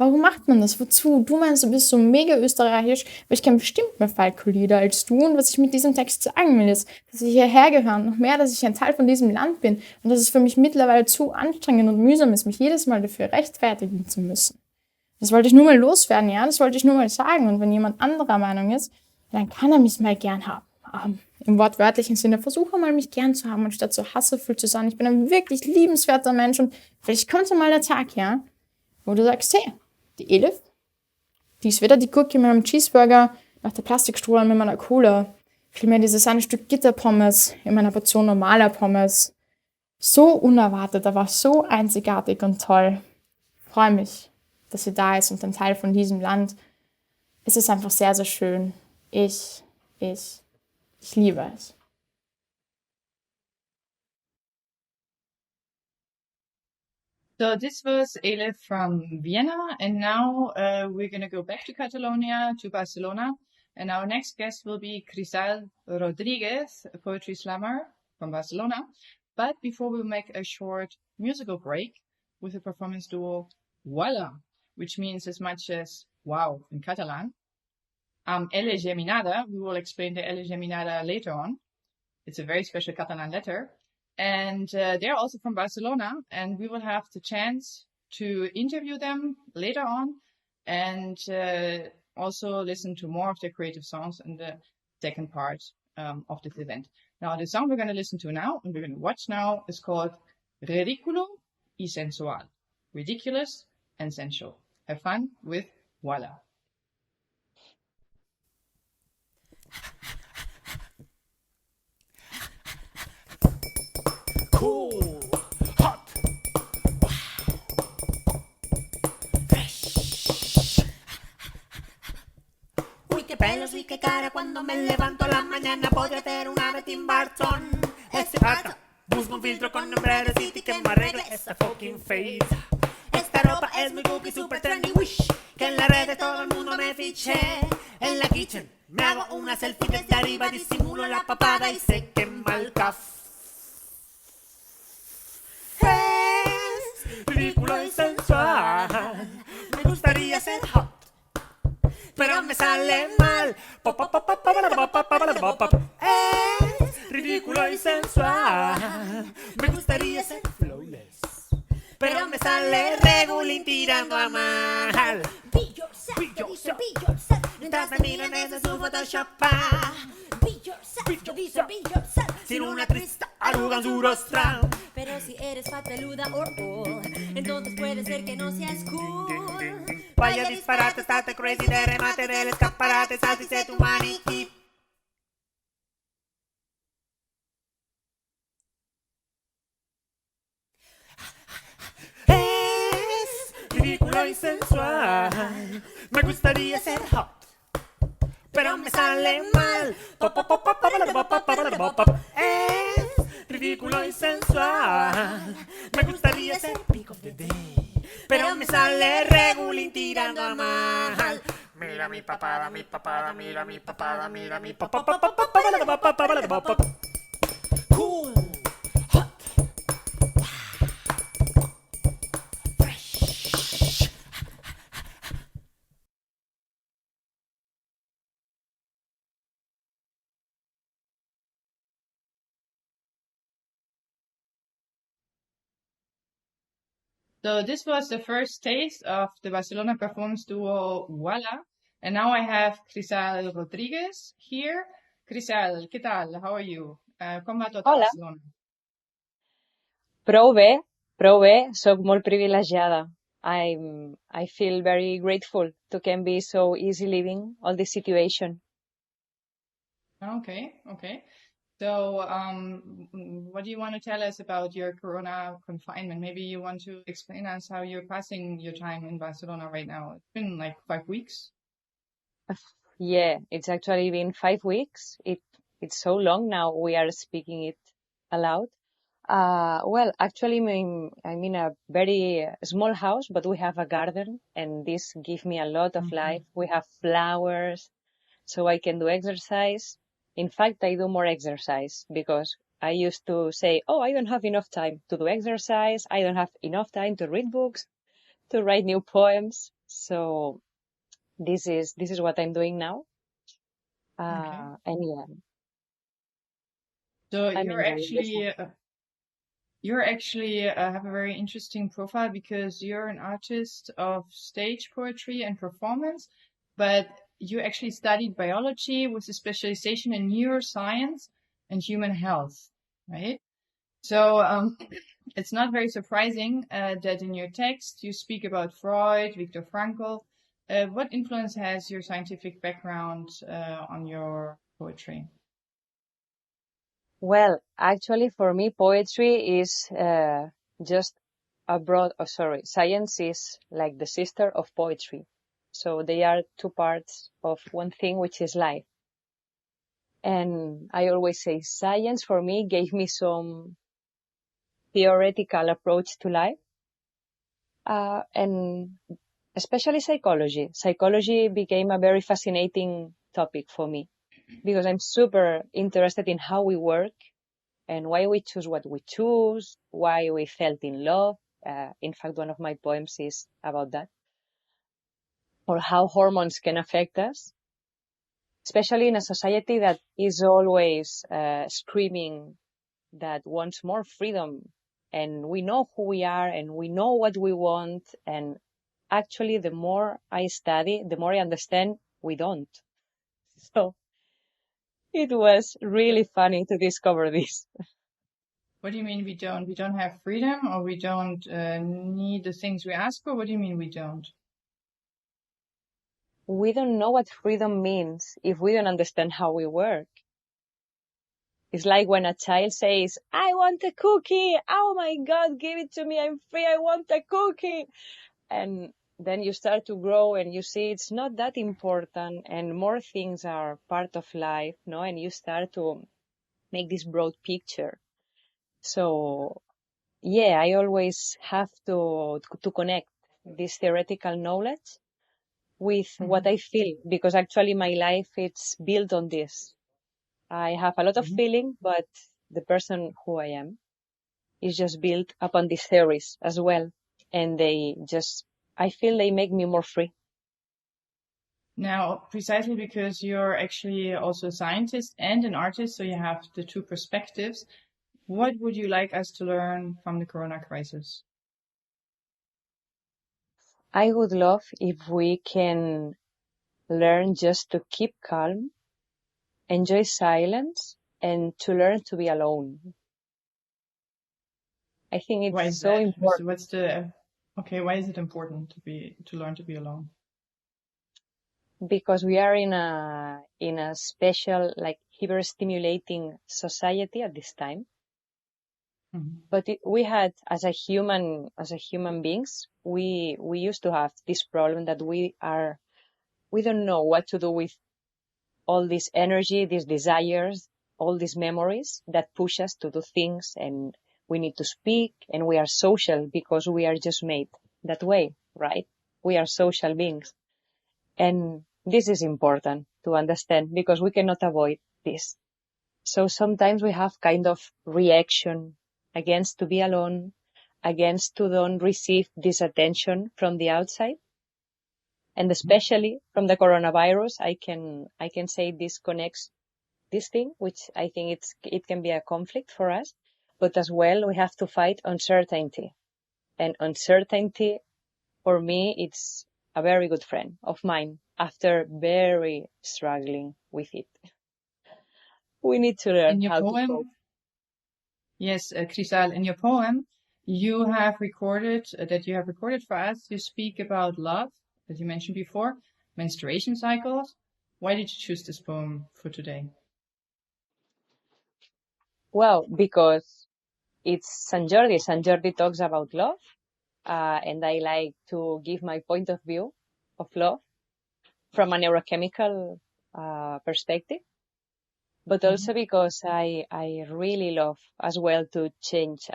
Warum macht man das? Wozu? Du meinst, du bist so mega österreichisch, aber ich kenne bestimmt mehr Falco-Lieder als du. Und was ich mit diesem Text sagen will, ist, dass ich hierher gehöre, noch mehr, dass ich ein Teil von diesem Land bin und dass es für mich mittlerweile zu anstrengend und mühsam ist, mich jedes Mal dafür rechtfertigen zu müssen. Das wollte ich nur mal loswerden, ja? Das wollte ich nur mal sagen. Und wenn jemand anderer Meinung ist, dann kann er mich mal gern haben. Im wortwörtlichen Sinne, versuche mal, mich gern zu haben, anstatt so hasserfüllt zu sein. Ich bin ein wirklich liebenswerter Mensch und vielleicht kommt so mal der Tag, ja, wo du sagst, hey, die Elif, die ist weder die Cookie mit meinem Cheeseburger, noch der Plastikstrohhalm mit meiner Cola. Vielmehr dieses eine Stück Gitterpommes in meiner Portion normaler Pommes. So unerwartet, aber so einzigartig und toll. Ich freue mich, dass sie da ist und ein Teil von diesem Land. Es ist einfach sehr, sehr schön. Ich liebe es. So this was Elif from Vienna, and now we're going to go back to Catalonia, to Barcelona, and our next guest will be Crisal Rodriguez, a poetry slammer from Barcelona. But before we make a short musical break with the performance duo Voila, which means as much as wow in Catalan. Ele Geminada, we will explain the Ele Geminada later on. It's a very special Catalan letter. And they're also from Barcelona, and we will have the chance to interview them later on and also listen to more of their creative songs in the second part of this event. Now, the song we're going to listen to now and we're going to watch now is called Ridículo y Sensual. Ridiculous and sensual. Have fun with Voila. Cool, hot, fresh. Uy, qué pelos y qué cara cuando me levanto a la mañana. Podría hacer una de Tim Burton. Este pato busco un filtro con nombre de City que me arregle esta fucking face. Esta ropa es muy cookie, super trendy. Wish que en la red de todo el mundo me fiche. En la kitchen me hago una selfie desde arriba, disimulo la papada y se quema el café. Es ridículo y sensual. Me gustaría ser hot, pero me sale mal. Es ridículo y sensual. Me gustaría ser flawless, pero me sale regulín tirando a mal. Be yourself, be yourself, be yourself. Mientras me miran desde su Photoshop. Be yourself, be yourself. Sin una triste arruga en su rostro. Pero si eres fataluda entonces puede ser que no seas cool. Vaya disparate, estate crazy de remate del escaparate, saltice tu maniquí. Es ridículo y sensual. Me gustaría ser hot, pero me sale mal. Es ridículo y sensual. Me gustaría ser pick of the day, pero me sale regulín tirando a mal. Mira mi papada, mi papada, mira mi papada, mira mi papada. Cool, hot, fresh. So this was the first taste of the Barcelona performance duo Voila. And now I have Crisal Rodriguez here. Crisal, ¿qué tal? How are you? Com va tot a Hola. Barcelona? Prou bé, soc molt privilegiada. I feel very grateful to can be so easy living all this situation. Okay. So, what do you want to tell us about your Corona confinement? Maybe you want to explain us how you're passing your time in Barcelona right now. It's been like 5 weeks. Yeah, it's actually been 5 weeks. It's so long now we are speaking it aloud. Well, actually, I'm in a very small house, but we have a garden, and this gives me a lot of life. We have flowers, so I can do exercise. In fact, I do more exercise because I used to say, oh, I don't have enough time to do exercise. I don't have enough time to read books, to write new poems. So this is what I'm doing now. Okay. And yeah, So I'm you're enjoying this. actually have a very interesting profile because you're an artist of stage poetry and performance, but you actually studied biology with a specialization in neuroscience and human health, right? So it's not very surprising that in your text you speak about Freud, Viktor Frankl. What influence has your scientific background on your poetry? Well, actually, for me, poetry is just science is like the sister of poetry. So they are two parts of one thing, which is life. And I always say science for me gave me some theoretical approach to life. And especially psychology. Psychology became a very fascinating topic for me because I'm super interested in how we work and why we choose what we choose, why we felt in love. In fact, one of my poems is about that. Or how hormones can affect us, especially in a society that is always screaming that wants more freedom. And we know who we are and we know what we want. And actually, the more I study, the more I understand we don't. So it was really funny to discover this. What do you mean we don't? We don't have freedom, or we don't need the things we ask for? What do you mean we don't? We don't know what freedom means if we don't understand how we work. It's like when a child says, I want a cookie. Oh my God, give it to me. I'm free. I want a cookie. And then you start to grow and you see it's not that important and more things are part of life, no? And you start to make this broad picture. So yeah, I always have to connect this theoretical knowledge with what I feel, because actually my life it's built on this. I have a lot of feeling, but the person who I am is just built upon these theories as well. And I feel they make me more free. Now, precisely because you're actually also a scientist and an artist, so you have the two perspectives, what would you like us to learn from the Corona crisis? I would love if we can learn just to keep calm, enjoy silence, and to learn to be alone. I think it's Why is so that? important. Why is it important to learn to be alone? Because we are in a special, like, hyper-stimulating society at this time. But we had, as a human beings, we used to have this problem that we don't know what to do with all this energy, these desires, all these memories that push us to do things, and we need to speak, and we are social because we are just made that way, right? We are social beings. And this is important to understand because we cannot avoid this. So sometimes we have kind of reaction against to be alone, against to don't receive this attention from the outside. And especially from the coronavirus, I can say this connects this thing, which I think it can be a conflict for us. But as well, we have to fight uncertainty. And uncertainty, for me, it's a very good friend of mine after very struggling with it. We need to learn how to cope. Yes, Crisal, in your poem, you have recorded for us, you speak about love, as you mentioned before, menstruation cycles. Why did you choose this poem for today? Well, because it's Sant Jordi. Sant Jordi talks about love, and I like to give my point of view of love from a neurochemical perspective, but also because I really love as well to change,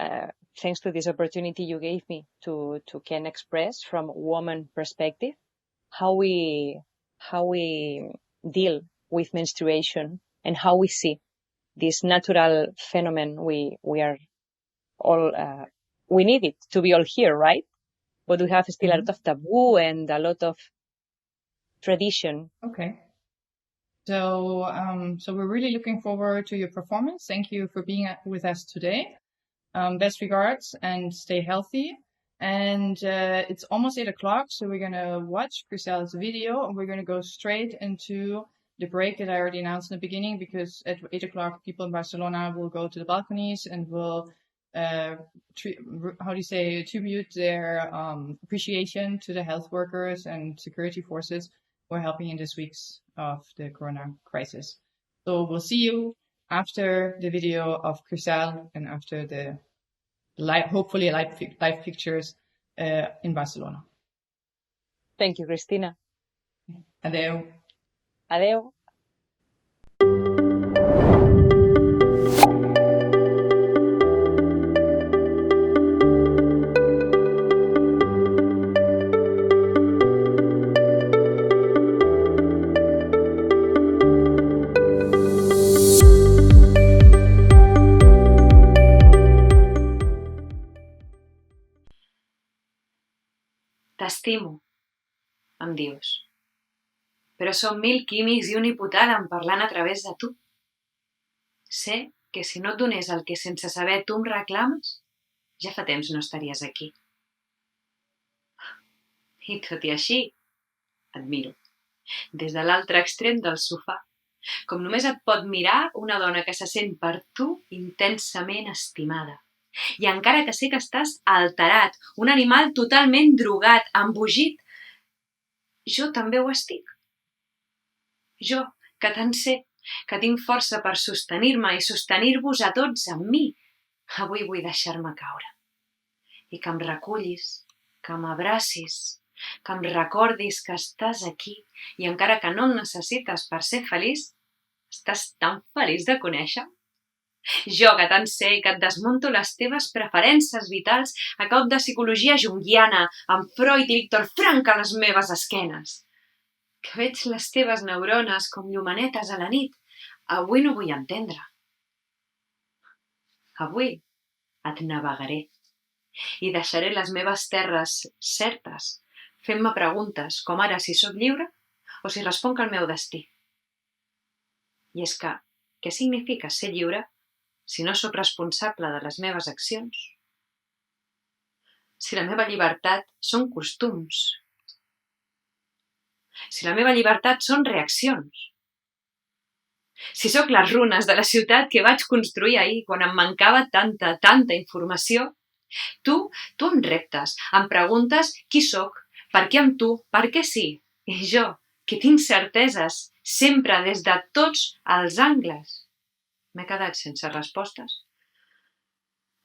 thanks to this opportunity you gave me to can express from woman perspective how we deal with menstruation and how we see this natural phenomenon we are all we need it to be all here, right? but we have still a lot of taboo and a lot of tradition. Okay. So we're really looking forward to your performance. Thank you for being with us today. Best regards and stay healthy. And it's almost 8 o'clock, so we're going to watch Chriselle's video and we're going to go straight into the break that I already announced in the beginning, because at 8 o'clock people in Barcelona will go to the balconies and will tribute their appreciation to the health workers and security forces who are helping in this weeks of the corona crisis. So we'll see you after the video of Chriselle and after the hopefully live pictures in Barcelona. Thank you, Cristina. Adeu. Adeu. T'estimo, em dius. Però són 1000 químics i un hipotàlem parlant a través de tu. Sé que si no et donés el que sense saber tu em reclames, ja fa temps no estaries aquí. I tot i així, et miro, des de l'altre extrem del sofà, com només et pot mirar una dona que se sent per tu intensament estimada. I encara que sé que estàs alterat, un animal totalment drogat, embogit, jo també ho estic. Jo, que tant sé, que tinc força per sostenir-me i sostenir-vos a tots amb mi, avui vull deixar-me caure. I que em recullis, que m'abracis, que em recordis que estàs aquí i encara que no em necessites per ser feliç, estàs tan feliç de conèixer-me. Jo, que tant sé, que et desmunto les teves preferències vitals a cop de psicologia junguiana, amb Freud i Víctor Frank a les meves esquenes. Que veig les teves neurones com llumanetes a la nit, avui no vull entendre. Avui et navegaré i deixaré les meves terres certes, fent-me preguntes com ara si sóc lliure o si responc al meu destí. I és que, què significa ser lliure si no sóc responsable de les meves accions? Si la meva llibertat són costums. Si la meva llibertat són reaccions. Si sóc les runes de la ciutat que vaig construir ahir quan em mancava tanta informació, tu em reptes, em preguntes qui sóc, per què amb tu, per què sí, i jo, que tinc certeses, sempre des de tots els angles. M'he quedat sense respostes.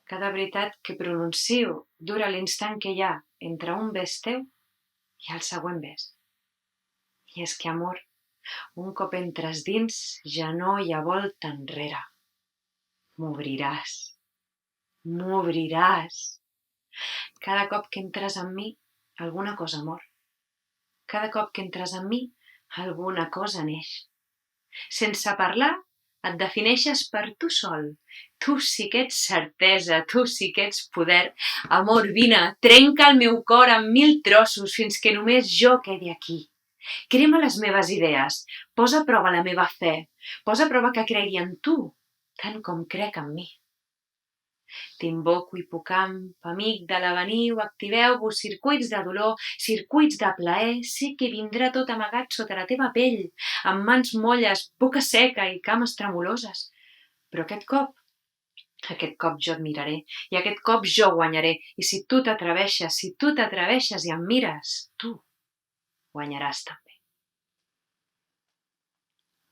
Cada veritat que pronuncio dura l'instant que hi ha entre un bes teu i el següent bes. I és que, amor, un cop entres dins ja no hi ha volta enrere. M'obriràs. M'obriràs. Cada cop que entres en mi, alguna cosa mor. Cada cop que entres en mi, alguna cosa neix. Sense parlar, et defineixes per tu sol. Tu sí que ets certesa, tu sí que ets poder. Amor, vine, trenca el meu cor en 1000 trossos fins que només jo quedi aquí. Crema les meves idees, posa a prova la meva fe, posa a prova que cregui en tu, tant com crec en mi. T'invoco, hipocamp, amic de l'avenir, activeu-vos circuits de dolor, circuits de plaer, sé que vindrà tot amagat sota la teva pell, amb mans molles, boca seca i cames tremoloses. Però aquest cop jo et miraré, i aquest cop jo guanyaré, i si tu t'atreveixes i em mires, tu guanyaràs també.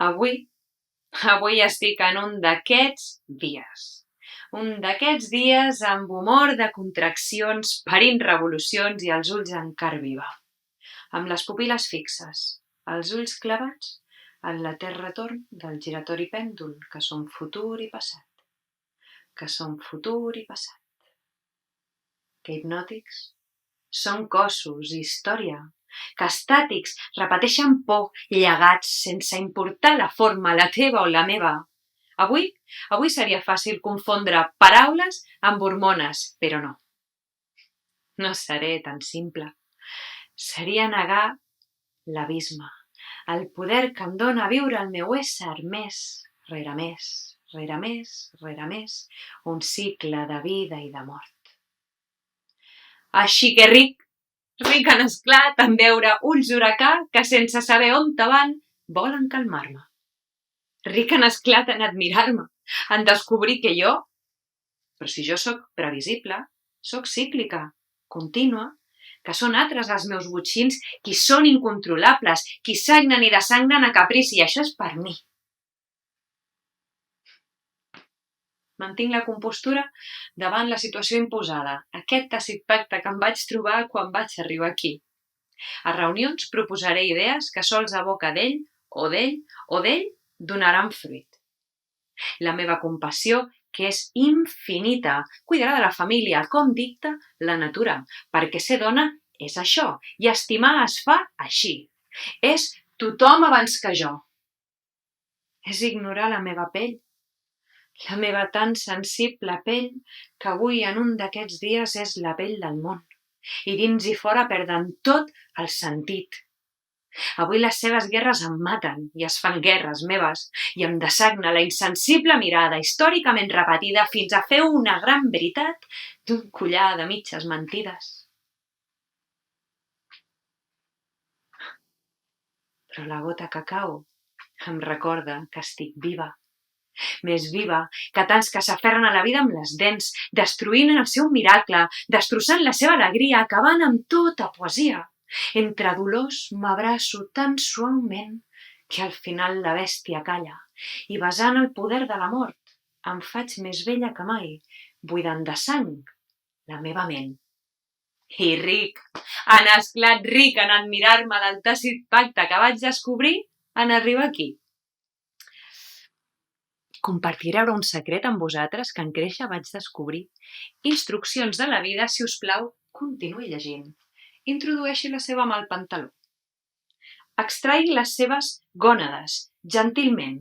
Avui estic en un d'aquests dies. Un d'aquests dies amb humor de contraccions, parint revolucions i els ulls en carn viva. Amb les pupil·les fixes, els ulls clavats en l'etern retorn del giratori pèndol, que són futur i passat. Que són futur i passat. Que hipnòtics són cossos i història, que estàtics repeteixen por, llegats, sense importar la forma, la teva o la meva. Avui seria fàcil confondre paraules amb hormones, però no. No seré tan simple. Seria negar l'abisme, el poder que em dóna viure el meu ésser més, rere més, rere més, rere més, un cicle de vida i de mort. Així que ric en esclat en veure ulls huracà que sense saber on te van volen calmar-me. Ric en esclat en admirar-me, en descobrir que jo, però si jo sóc previsible, sóc cíclica, contínua, que són altres els meus botxins, qui són incontrolables, qui sagnen i desagnen a caprici, i això és per mi. Mantinc la compostura davant la situació imposada, aquest tàcit pacte que em vaig trobar quan vaig arribar aquí. A reunions proposaré idees que sols a boca d'ell o d'ell donaran fruit. La meva compassió, que és infinita, cuidarà de la família, com dicta la natura, perquè ser dona és això, i estimar es fa així. És tothom abans que jo. És ignorar la meva pell, la meva tan sensible pell, que avui en un d'aquests dies és la pell del món, i dins i fora perden tot el sentit. Avui les seves guerres em maten i es fan guerres meves i em desagna la insensible mirada històricament repetida fins a fer una gran veritat d'un collar de mitges mentides. Però la gota que cau em recorda que estic viva. Més viva que tants que s'aferren a la vida amb les dents, destruint el seu miracle, destrossant la seva alegria, acabant amb tota poesia. Entre dolors m'abraço tan suaument que al final la bèstia calla i besant el poder de la mort em faig més vella que mai, buidant de sang la meva ment. I ric, en esclat ric en admirar-me del tàcit pacte que vaig descobrir en arribar aquí. Compartiré ara un secret amb vosaltres que en créixer vaig descobrir. Instruccions de la vida, si us plau, continuï llegint. Introdueixi la seva mà al pantaló. Extraigui les seves gònades, gentilment,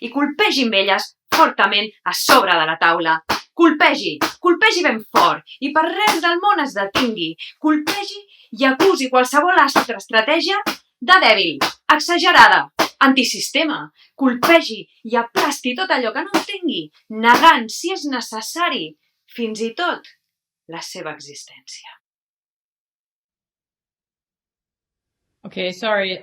i colpegi amb elles fortament a sobre de la taula. Colpegi ben fort, i per res del món es detingui. Colpegi i acusi qualsevol altra estratègia de dèbil, exagerada, antisistema. Colpegi i aplasti tot allò que no entengui, negant, si és necessari, fins i tot la seva existència. Okay, sorry,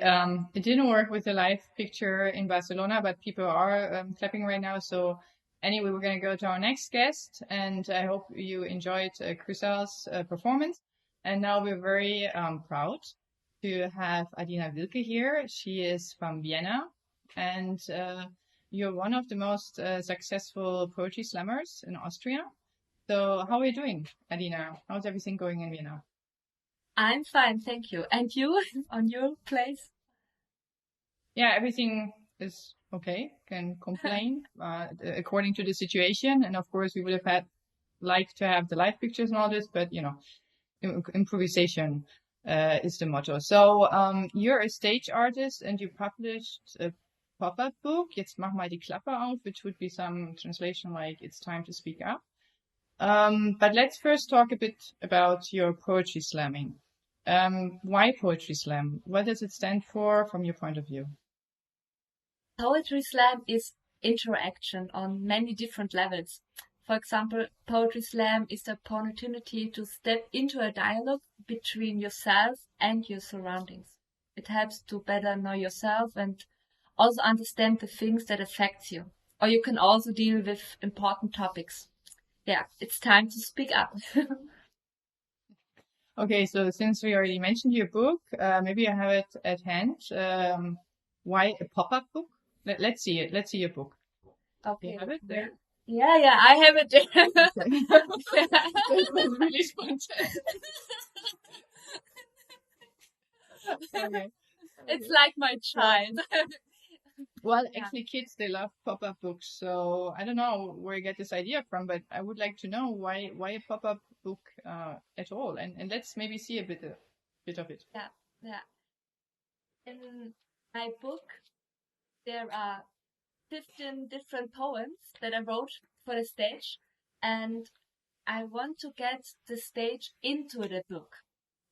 it didn't work with the live picture in Barcelona, but people are clapping right now. So anyway, we're going to go to our next guest, and I hope you enjoyed Cruzel's performance. And now we're very proud to have Adina Wilke here. She is from Vienna, and you're one of the most successful poetry slammers in Austria. So how are you doing, Adina? How's everything going in Vienna? I'm fine, thank you. And you, on your place? Yeah, everything is okay. Can complain according to the situation. And of course, we would have liked to have the live pictures and all this, but you know, improvisation is the motto. So you're a stage artist and you published a pop-up book. Jetzt mach mal die Klappe auf, which would be some translation like "It's time to speak up." But let's first talk a bit about your poetry slamming. Why poetry slam? What does it stand for from your point of view? Poetry slam is interaction on many different levels. For example, poetry slam is the opportunity to step into a dialogue between yourself and your surroundings. It helps to better know yourself and also understand the things that affect you. Or you can also deal with important topics. Yeah, it's time to speak up. Okay, so since we already mentioned your book, maybe I have it at hand. Why a pop-up book? Let's see it. Let's see your book. Okay. You have it there? Yeah, I have it there. That was really spontaneous. Okay. It's like my child. Well, actually, kids, they love pop-up books. So I don't know where you get this idea from, but I would like to know why a pop-up book at all. And let's maybe see a bit of it. Yeah. In my book, there are 15 different poems that I wrote for the stage, and I want to get the stage into the book.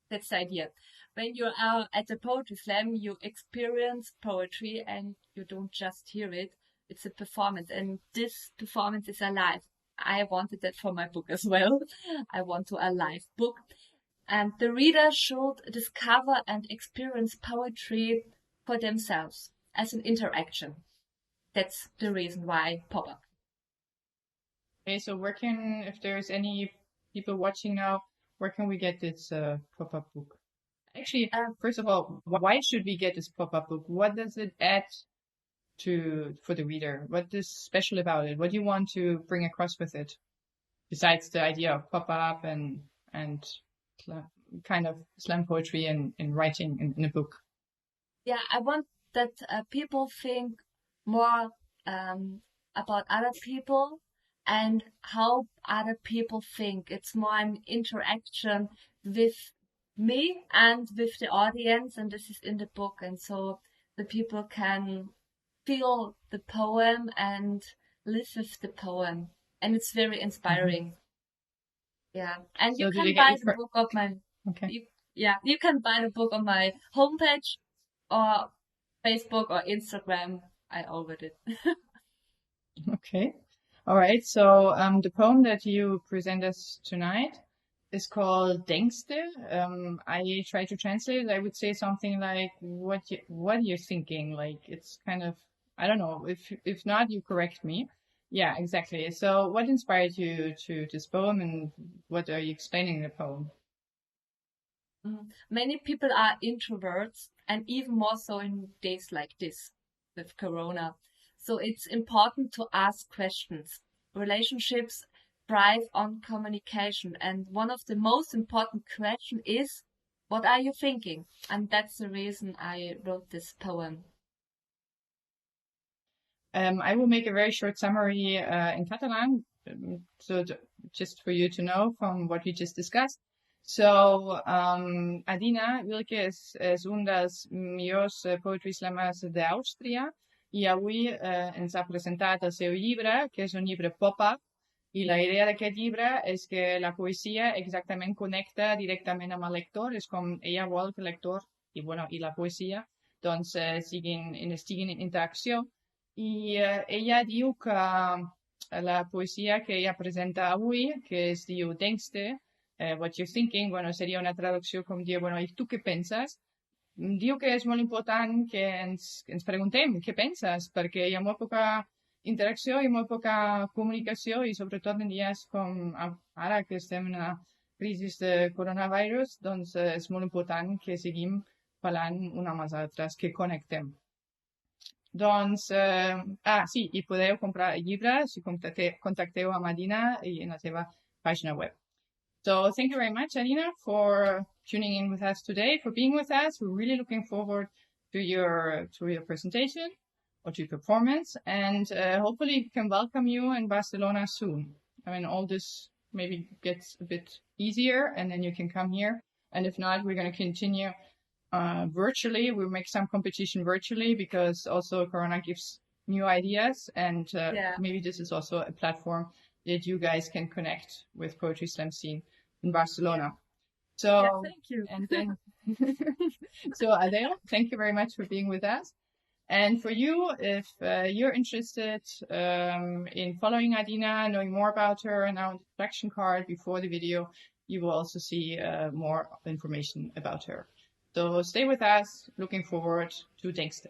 That's the idea. When you are at the poetry slam, you experience poetry and you don't just hear it. It's a performance, and this performance is alive. I wanted that for my book as well. I want to a live book. And the reader should discover and experience poetry for themselves as an interaction. That's the reason why pop-up. Okay, so if there's any people watching now, where can we get this pop-up book? Actually, first of all, why should we get this pop-up book? What does it add for the reader? What is special about it? What do you want to bring across with it? Besides the idea of pop-up and kind of slam poetry and writing in a book. Yeah, I want that people think more about other people and how other people think. It's more an interaction with me and with the audience, and this is in the book, and so the people can feel the poem and live with the poem, and it's very inspiring. Yeah, and you can buy the book of my. Okay. You can buy the book on my homepage or Facebook or Instagram. I already did. Okay. All right. So the poem that you present us tonight is called Denkste. I try to translate it. I would say something like what are you thinking? Like it's kind of, I don't know. If not, you correct me. Yeah, exactly. So what inspired you to this poem, and what are you explaining in the poem? Many people are introverts, and even more so in days like this with Corona. So it's important to ask questions. Relationships thrive on communication, and one of the most important questions is, what are you thinking? And that's the reason I wrote this poem. I will make a very short summary in Catalan, just for you to know from what we just discussed. So, Adina Wilke és un dels millors poetry slammers d'Àustria i avui ens ha presentat el seu llibre, que és un llibre pop-up, i la idea d'aquest llibre és que la poesia exactament connecta directament amb el lector, és com ella vol que el lector i la poesia doncs estiguin en interacció, i ella diu que la poesia que ella presenta avui, que es diu Denkste, what you're thinking, seria una traducció com dir, i tu què penses? Diu que és molt important que ens preguntem què penses, perquè hi ha molt poca interacció i molt poca comunicació, i sobretot en dies com ara que estem en la crisi de coronavirus, doncs és molt important que seguim parlant un amb els altres, que connectem. Doncs, sí, i podeu comprar el llibre si contacteu a Adina i en la seva pàgina web. So thank you very much, Adina, for tuning in with us today, for being with us. We're really looking forward to your presentation or to your performance, and hopefully we can welcome you in Barcelona soon. I mean, all this maybe gets a bit easier, and then you can come here. And if not, we're going to continue virtually. We'll make some competition virtually because also Corona gives new ideas, and maybe this is also a platform that you guys can connect with Poetry Slam scene in Barcelona. So, thank you. And then, so Adele, thank you very much for being with us. And for you, if you're interested in following Adina, knowing more about her, and our introduction card before the video, you will also see more information about her. So stay with us. Looking forward to Denkste.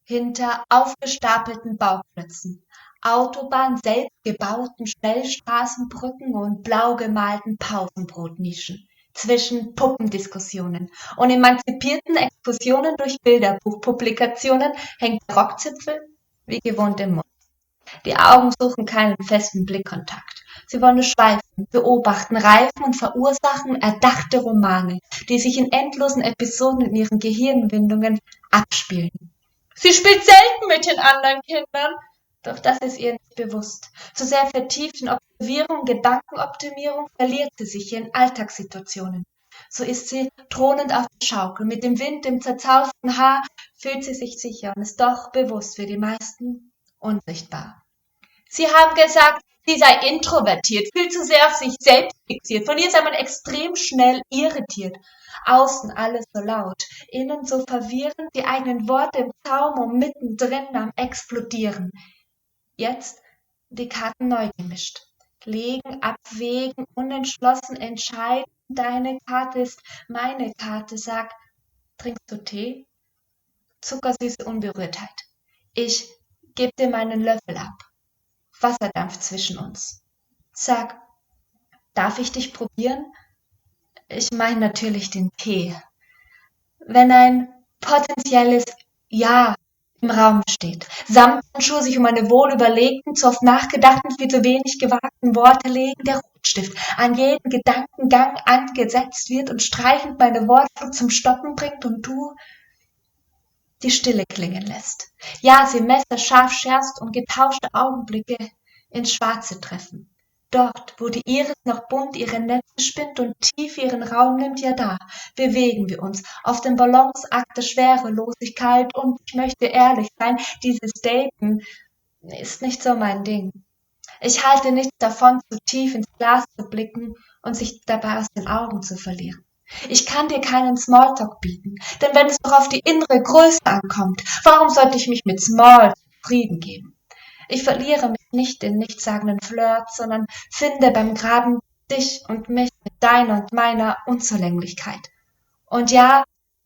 Hinter aufgestapelten Bauklötzen, Autobahn, selbstgebauten Schnellstraßenbrücken und blau gemalten Pausenbrotnischen, zwischen Puppendiskussionen und emanzipierten Exkursionen durch Bilderbuchpublikationen hängt der Rockzipfel wie gewohnt im Mund. Die Augen suchen keinen festen Blickkontakt. Sie wollen schweifen, beobachten, reifen und verursachen erdachte Romane, die sich in endlosen Episoden in ihren Gehirnwindungen abspielen. Sie spielt selten mit den anderen Kindern, doch das ist ihr nicht bewusst. Zu sehr vertieft in Observierung, Gedankenoptimierung verliert sie sich in Alltagssituationen. So ist sie thronend auf der Schaukel, mit dem Wind im zerzausten Haar, fühlt sie sich sicher und ist doch bewusst für die meisten unsichtbar. Sie haben gesagt, sie sei introvertiert, viel zu sehr auf sich selbst fixiert. Von ihr sei man extrem schnell irritiert. Außen alles so laut, innen so verwirrend, die eigenen Worte im Zaum und mittendrin am Explodieren. Jetzt die Karten neu gemischt. Legen, abwägen, unentschlossen entscheiden. Deine Karte ist meine Karte. Sag, trinkst du Tee? Zuckersüße Unberührtheit. Ich geb dir meinen Löffel ab. Wasserdampf zwischen uns. Sag, darf ich dich probieren? Ich meine natürlich den Tee. Wenn ein potenzielles Ja im Raum steht, Samthandschuhe sich um meine wohlüberlegten, zu oft nachgedachten, viel zu wenig gewagten Worte legen, der Rotstift an jeden Gedankengang angesetzt wird und streichend meine Wortflut zum Stoppen bringt und du die Stille klingen lässt. Ja, sie messerscharf scherzt und getauschte Augenblicke ins Schwarze treffen. Dort, wo die Iris noch bunt ihre Netze spinnt und tief ihren Raum nimmt, ja da bewegen wir uns auf dem Balanceakt der Schwerelosigkeit und ich möchte ehrlich sein, dieses Daten ist nicht so mein Ding. Ich halte nichts davon, zu tief ins Glas zu blicken und sich dabei aus den Augen zu verlieren. Ich kann dir keinen Smalltalk bieten, denn wenn es doch auf die innere Größe ankommt, warum sollte ich mich mit Small zufrieden geben? Ich verliere mich nicht in nichtssagenden Flirts, sondern finde beim Graben dich und mich mit deiner und meiner Unzulänglichkeit. Und ja,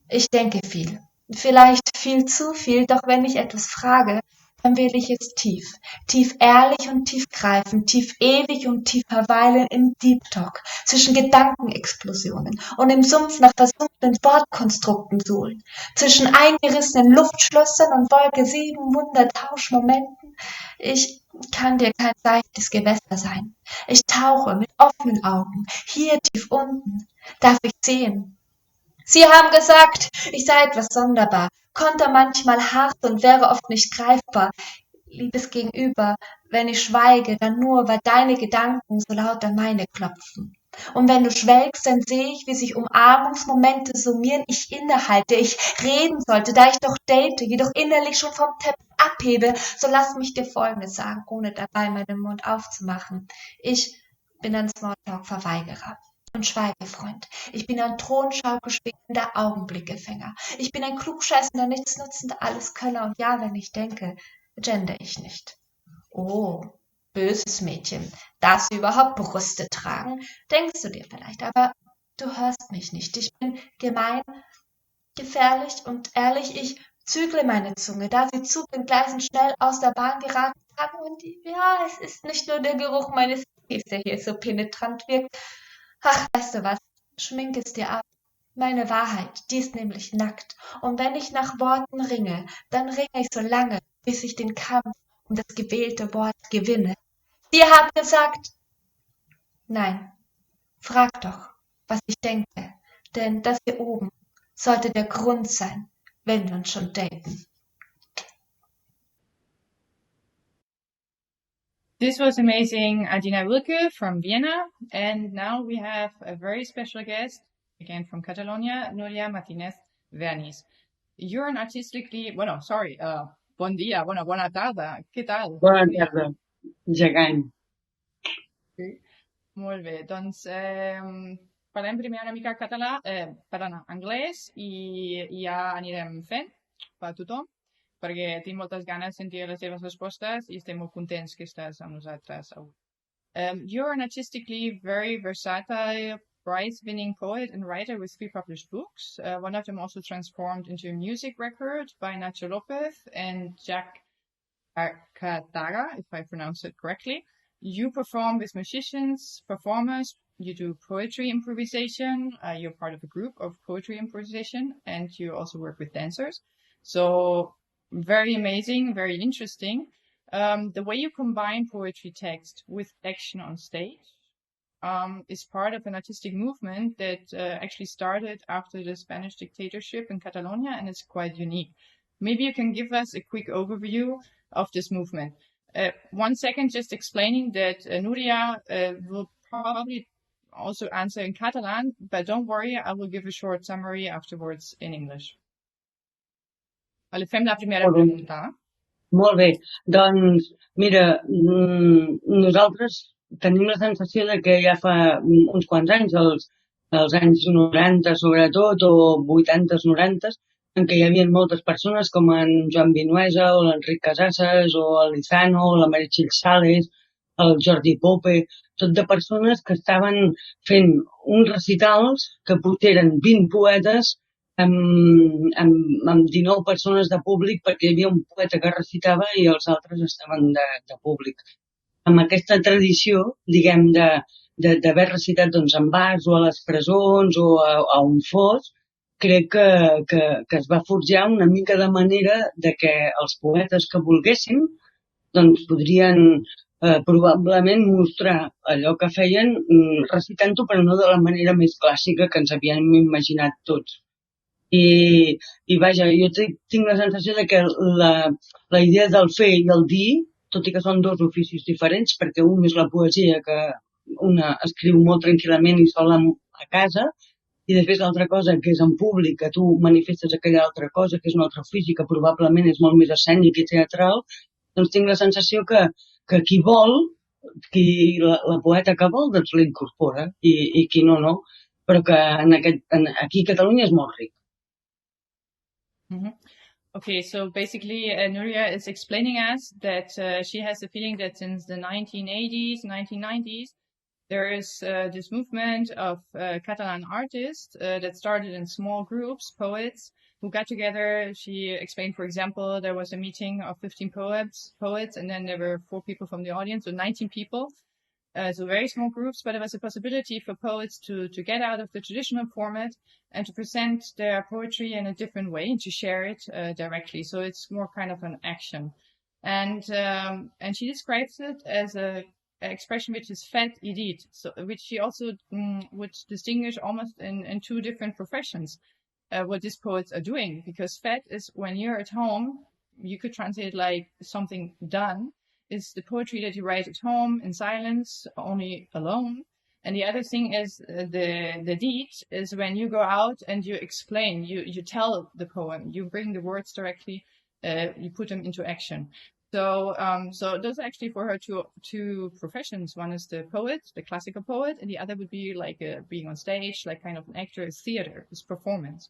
ich denke viel. Vielleicht viel zu viel, doch wenn ich etwas frage, dann will ich es tief. Tief ehrlich und tief greifen, tief ewig und tief verweilen im Deep Talk, zwischen Gedankenexplosionen und im Sumpf nach versunkenen Wortkonstrukten suhlen, zwischen eingerissenen Luftschlössern und Wolke 7 Wundertauschmomenten. Ich kann dir kein seichtes Gewässer sein. Ich tauche mit offenen Augen, hier tief unten, darf ich sehen. Sie haben gesagt, ich sei etwas sonderbar, konnte manchmal hart und wäre oft nicht greifbar. Liebes Gegenüber, wenn ich schweige, dann nur, weil deine Gedanken so laut an meine klopfen. Und wenn du schwelgst, dann sehe ich, wie sich Umarmungsmomente summieren. Ich innehalte, ich reden sollte, da ich doch date, jedoch innerlich schon vom Teppich abhebe. So lass mich dir Folgendes sagen, ohne dabei meinen Mund aufzumachen. Ich bin ein Smalltalk-Verweigerer und Schweigefreund. Ich bin ein Thronschaukel schwingender Augenblickefänger. Ich bin ein klugscheißender, nichtsnutzender Alleskönner und ja, wenn ich denke, gender ich nicht. Oh, böses Mädchen, darf sie überhaupt Brüste tragen? Denkst du dir vielleicht, aber du hörst mich nicht. Ich bin gemein, gefährlich und ehrlich. Ich zügle meine Zunge, da sie zu den Gleisen schnell aus der Bahn geraten kann und ja, es ist nicht nur der Geruch meines Tees, der hier so penetrant wirkt. Ach, weißt du was, schmink es dir ab. Meine Wahrheit, die ist nämlich nackt. Und wenn ich nach Worten ringe, dann ringe ich so lange, bis ich den Kampf um das gewählte Wort gewinne. Sie haben gesagt, nein, frag doch, was ich denke, denn das hier oben sollte der Grund sein, wenn wir uns schon daten. This was amazing, Adina Wilke from Vienna. And now we have a very special guest, again from Catalonia, Núria Martínez-Vernis. You're an artistically, bon dia, buona tarda, què tal? Bona tarda, gegant. Sí. Molt bé, doncs parlem primer una mica anglès i ja anirem fent per tothom, perquè tinc moltes ganes de sentir les teves respostes i estem molt contents que estàs amb nosaltres avui. You're an artistically very versatile, prize-winning poet and writer with 3 published books, one of them also transformed into a music record by Nacho Lopez and Jack Arcatara, if I pronounce it correctly. You perform with musicians, performers, you do poetry improvisation, you're part of a group of poetry improvisation, and you also work with dancers. So very amazing, very interesting. The way you combine poetry text with action on stage is part of an artistic movement that actually started after the Spanish dictatorship in Catalonia, and it's quite unique. Maybe you can give us a quick overview of this movement. 1 second, just explaining that Núria will probably also answer in Catalan, but don't worry, I will give a short summary afterwards in English. Vale, fem la primera pregunta. Molt bé, doncs mira, nosaltres tenim la sensació de que ja fa uns quants anys, els anys 90 sobretot, o 80s, 90s, en què hi havia moltes persones com en Joan Vinuesa o l'Enric Casasses o el Lizano o la Meritxell Sales, el Jordi Pope, tot de persones que estaven fent uns recitals que potser eren 20 poetes amb 19 persones de públic, perquè hi havia un poeta que recitava i els altres estaven de públic. Amb aquesta tradició, diguem, d'haver recitat doncs, en bars o a les presons o a on fos, crec que es va forjar una mica de manera de que els poetes que volguessin doncs, podrien probablement mostrar allò que feien recitant-ho, però no de la manera més clàssica que ens havíem imaginat tots. I vaja, jo tinc la sensació de que la idea del fer i el dir, tot i que són dos oficis diferents, perquè un és la poesia, que una escriu molt tranquil·lament i sola a casa, i després l'altra cosa, que és en públic, que tu manifestes aquella altra cosa, que és un altre ofici, que probablement és molt més escènic i teatral, doncs tinc la sensació que qui vol, la poeta que vol, doncs l'incorpora, i qui no, no. Però que aquí a Catalunya és molt ric. Mm-hmm. Okay, so basically Núria is explaining us that she has the feeling that since the 1980s, 1990s, there is this movement of Catalan artists that started in small groups, poets, who got together. She explained, for example, there was a meeting of 15 poets, and then there were 4 people from the audience, so 19 people. So very small groups, but it was a possibility for poets to get out of the traditional format and to present their poetry in a different way and to share it directly. So it's more kind of an action. And she describes it as an expression which is fait et dit, so which she also would distinguish almost in 2 different professions, what these poets are doing. Because fait is when you're at home, you could translate like something done. Is the poetry that you write at home in silence, only alone. And the other thing is the deed is when you go out and you explain, you tell the poem, you bring the words directly, you put them into action. So those are actually for her 2 professions. One is the poet, the classical poet, and the other would be like being on stage, like kind of an actor, is theater, is performance.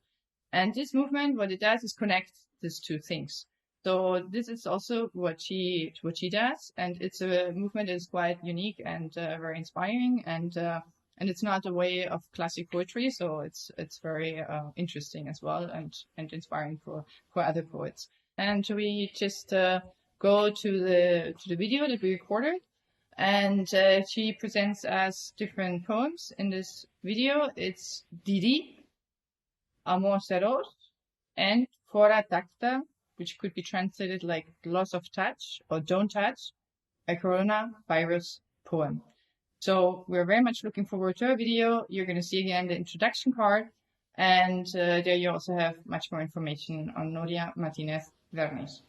And this movement, what it does is connect these 2 things. So this is also what she does, and it's a movement that is quite unique and very inspiring, and it's not a way of classic poetry, so it's very interesting as well and inspiring for other poets. And we just go to the video that we recorded, and she presents us different poems in this video. It's Didi, Amor Seros, and Fora Tacta, which could be translated like loss of touch or don't touch, a coronavirus poem. So we're very much looking forward to our video. You're going to see again the introduction card, and there you also have much more information on Núria Martínez-Vernis.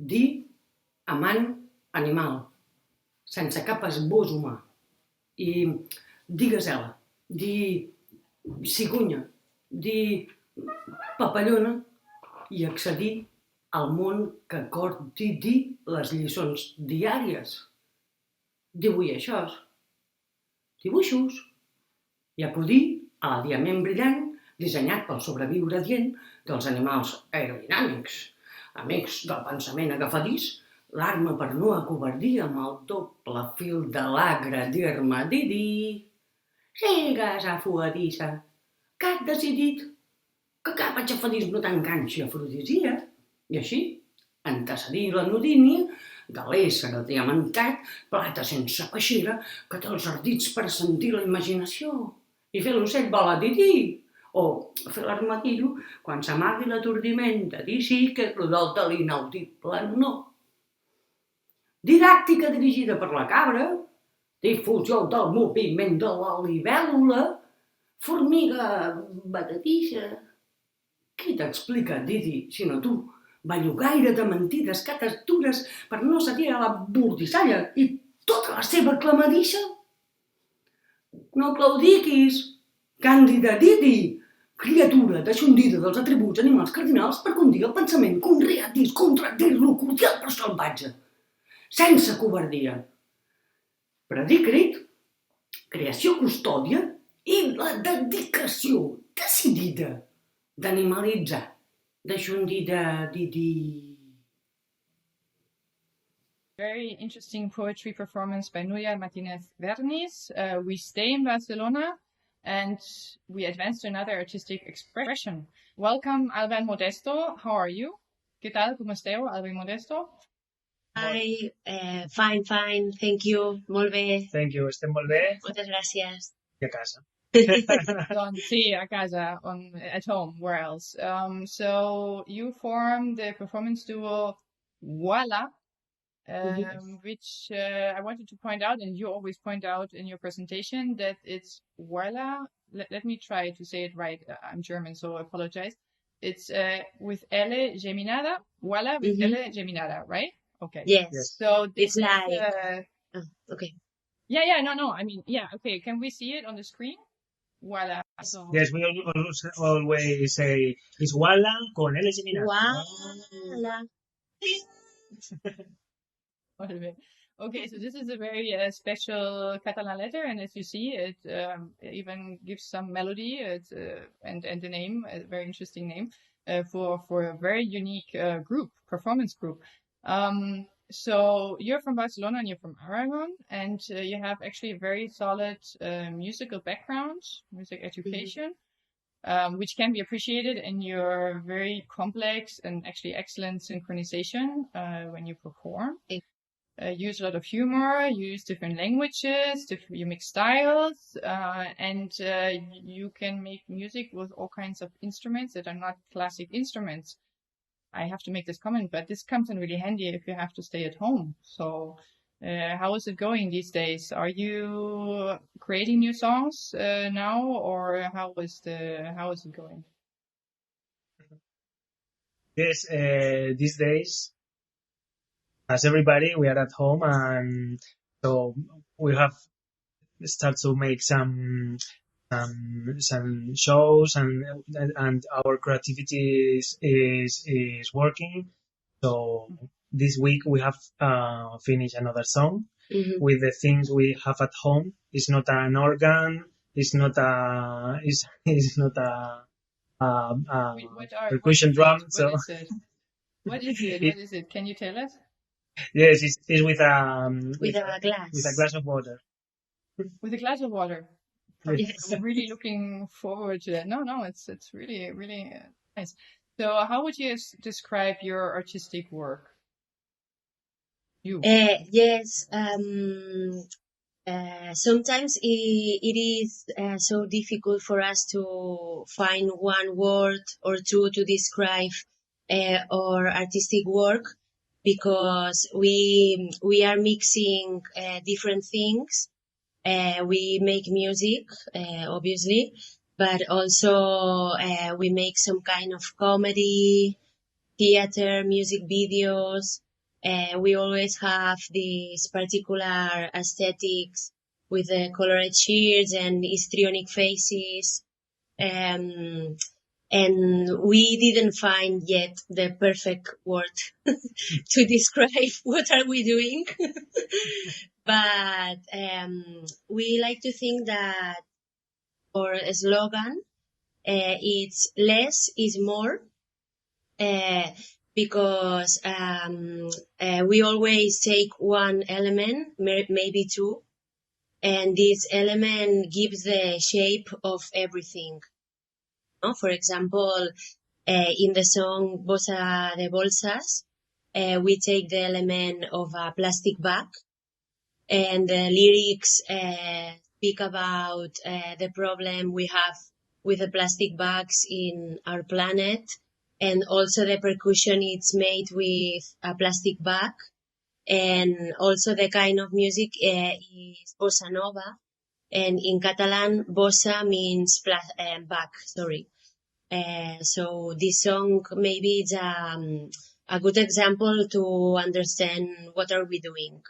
Dir amant animal, sense cap esbós humà. I dir gasela, dir cigunya, dir papallona i accedir al món que acordi dir les lliçons diàries. Dibuixos, dibuixos, i acudir a l'adiament brillant dissenyat pel sobreviure dient dels animals aerodinàmics, amics del pensament agafadís, l'arma per no acovardia amb el doble fil de l'agre dir-me Didi. Sigues afugadissa, que has decidit que cap aixafadís no t'enganxi afrodisia. I així, antecedir la nudínia de l'ésser diamantat, plata sense peixera, que té els ardits per sentir la imaginació i fer l'ocell volar Didi. O fer l'armadillo quan s'amagui l'atordiment de dir sí que és rodol de l'inaudible no. Didàctica dirigida per la cabra, difusió del moviment de la libèl·lula, formiga batatissa. Qui t'explica, Didi, si no tu, bellugaire de mentides que t'estures per no cedir a la bordissalla i tota la seva clamadissa? No claudiquis, càndida Didi, criatura deixondida dels atributs animals cardinals per condir el pensament conreatís, contradir-lo, cordial però salvatge, sense covardia. Predir crit, creació custòdia i la dedicació decidida d'animalitzar, deixondida Didi. Very interesting poetry performance by Núria Martínez-Vernis. We stay in Barcelona and we advance to another artistic expression. Welcome, Alban Modesto. How are you? ¿Qué tal? ¿Cómo esteu, Alban Modesto? Hi, fine, thank you, molt bé. Thank you, estem molt bé. Moltes gràcies. I a casa. Sí, a casa, at home, where else? So you formed the performance duo Voila, which I wanted to point out, and you always point out in your presentation, that it's Voila. Let me try to say it right. I'm German, so I apologize. It's with L geminada, Voila with L geminada, right? Okay. Yes. So it's like... okay. Yeah, no. I mean, yeah, okay. Can we see it on the screen? Voila. So... Yes, we always say it's Voila con L geminada. Voila. Okay, so this is a very special Catalan letter, and as you see, it even gives some melody and the name, a very interesting name, for a very unique performance group. So you're from Barcelona and you're from Aragon, and you have actually a very solid musical background, music education, which can be appreciated in your very complex and actually excellent synchronization when you perform. Use a lot of humor, use different languages, you mix styles, and you can make music with all kinds of instruments that are not classic instruments. I have to make this comment, but this comes in really handy if you have to stay at home. So how is it going these days? Are you creating new songs now, or how is it going? Yes, these days, as everybody, we are at home, and so we have started to make some shows, and our creativity is working. So this week we have finished another song with the things we have at home. It's not an organ. It's not a percussion drum. What is it? Can you tell us? Yes, it's with a glass. With a glass of water. With a glass of water. Yes. I'm really looking forward to that. No, it's really, really nice. So how would you describe your artistic work? Yes. Sometimes it is so difficult for us to find one word or two to describe our artistic work, because we are mixing different things. We make music, obviously, but also we make some kind of comedy, theater, music videos. We always have these particular aesthetics with the colored shirts and histrionic faces. And we didn't find yet the perfect word to describe what are we doing. But we like to think that our slogan, it's less is more. because we always take one element, maybe two, and this element gives the shape of everything. No? For example, in the song Bossa de Bolsas, we take the element of a plastic bag, and the lyrics speak about the problem we have with the plastic bags in our planet, and also the percussion it's made with a plastic bag, and also the kind of music is bossa nova, and in Catalan, bossa means bag, sorry. So this song maybe is a good example to understand what are we doing,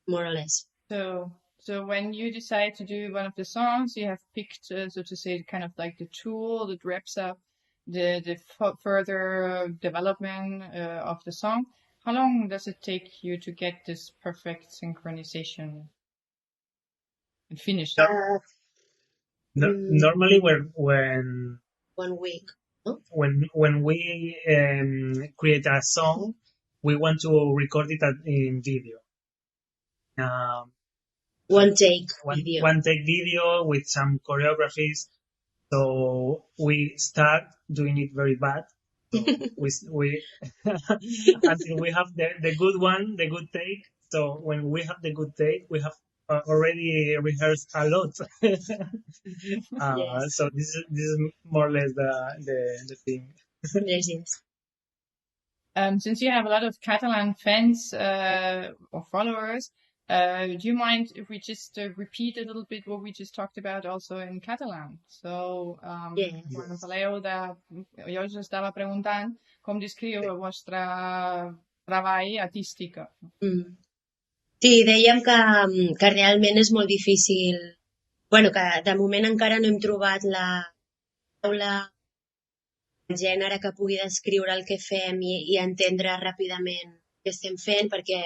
more or less. So when you decide to do one of the songs, you have picked, so to say, kind of like the tool that wraps up the further development of the song. How long does it take you to get this perfect synchronization and finish it? Normally, when 1 week. No? When we create a song, we want to record it in video. One take video. One take video with some choreographies. So we start doing it very bad. So we until we have the good one, the good take. So when we have the good take, we have already rehearsed a lot. Yes. So this is more or less the thing. Yes. Since you have a lot of Catalan fans or followers, do you mind if we just repeat a little bit what we just talked about also in Catalan? So, quan parleu jo us estava preguntant com descriu el vostre treball artístic. Sí, dèiem que realment és molt difícil. Bueno, que de moment encara no hem trobat la taula, el gènere que pugui descriure el que fem i entendre ràpidament què estem fent, perquè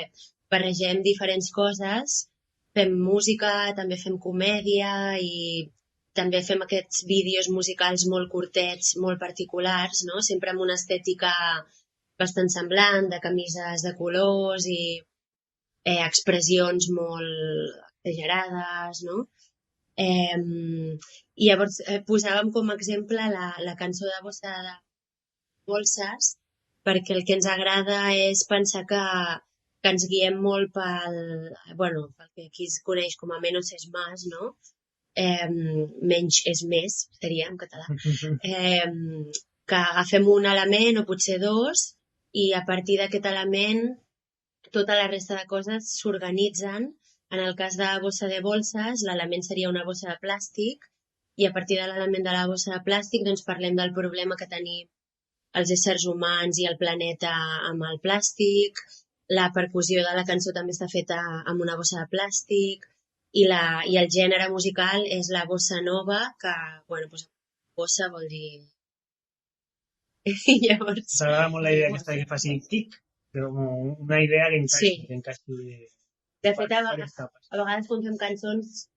barregem diferents coses. Fem música, també fem comèdia i també fem aquests vídeos musicals molt curtets, molt particulars, no? Sempre amb una estètica bastant semblant, de camises de colors i expressions molt exagerades, no? I llavors posàvem com a exemple la cançó de Bossa de Bolsas, perquè el que ens agrada és pensar que ens guiem molt pel que aquí es coneix com a menos es más, no? Menys és més, seria en català. Que agafem un element o potser dos i a partir d'aquest element tota la resta de coses s'organitzen. En el cas de bossa de bolses, l'element seria una bossa de plàstic i a partir de l'element de la bossa de plàstic doncs parlem del problema que tenim els éssers humans i el planeta amb el plàstic. La percussió de la cançó també està feta amb una bossa de plàstic i el gènere musical és la bossa nova, que, bossa vol dir... Llavors... M'agrada molt la idea aquesta que faci tic, però una idea que encaixi... De fet, a vegades quan fem cançons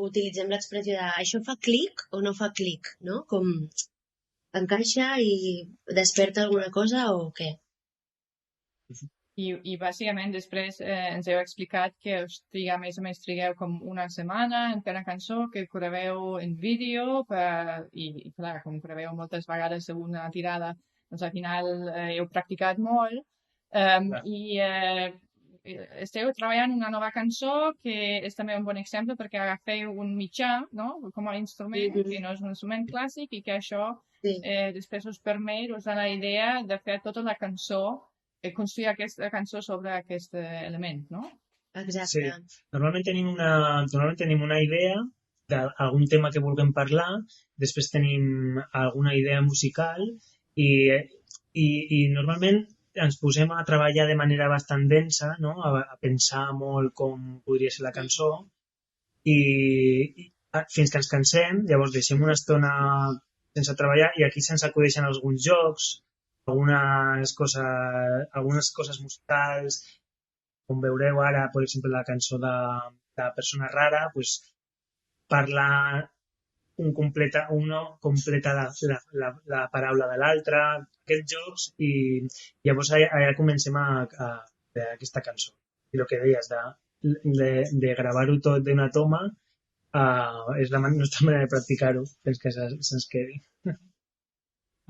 utilitzem l'expressió de això fa clic o no fa clic, no? Com encaixa i desperta alguna cosa o què? I bàsicament després ens heu explicat que us triga més o menys com una setmana en cada cançó, que graveu en vídeo i clar, com graveu moltes vegades una tirada, doncs al final heu practicat molt i esteu treballant una nova cançó que és també un bon exemple perquè agafeu un mitjà, no? Com a instrument, que no és un instrument clàssic i que això després us permet, us dona la idea de fer tota la cançó, construir aquesta cançó sobre aquest element, no? Exacte. Sí. Normalment tenim una idea d'algun tema que vulguem parlar, després tenim alguna idea musical i normalment ens posem a treballar de manera bastant densa, no? A pensar molt com podria ser la cançó i fins que ens cansem, llavors deixem una estona sense treballar i aquí se'ns acudeixen alguns jocs, algunes coses musicals, com veureu ara, per exemple, la cançó de Persona Rara, pues, parla uno completa la paraula de l'altre, aquests jocs, i llavors allà comencem a fer aquesta cançó. I el que deies de gravar-ho tot d'una toma és la nostra manera de practicar-ho fins que se'ns quedi.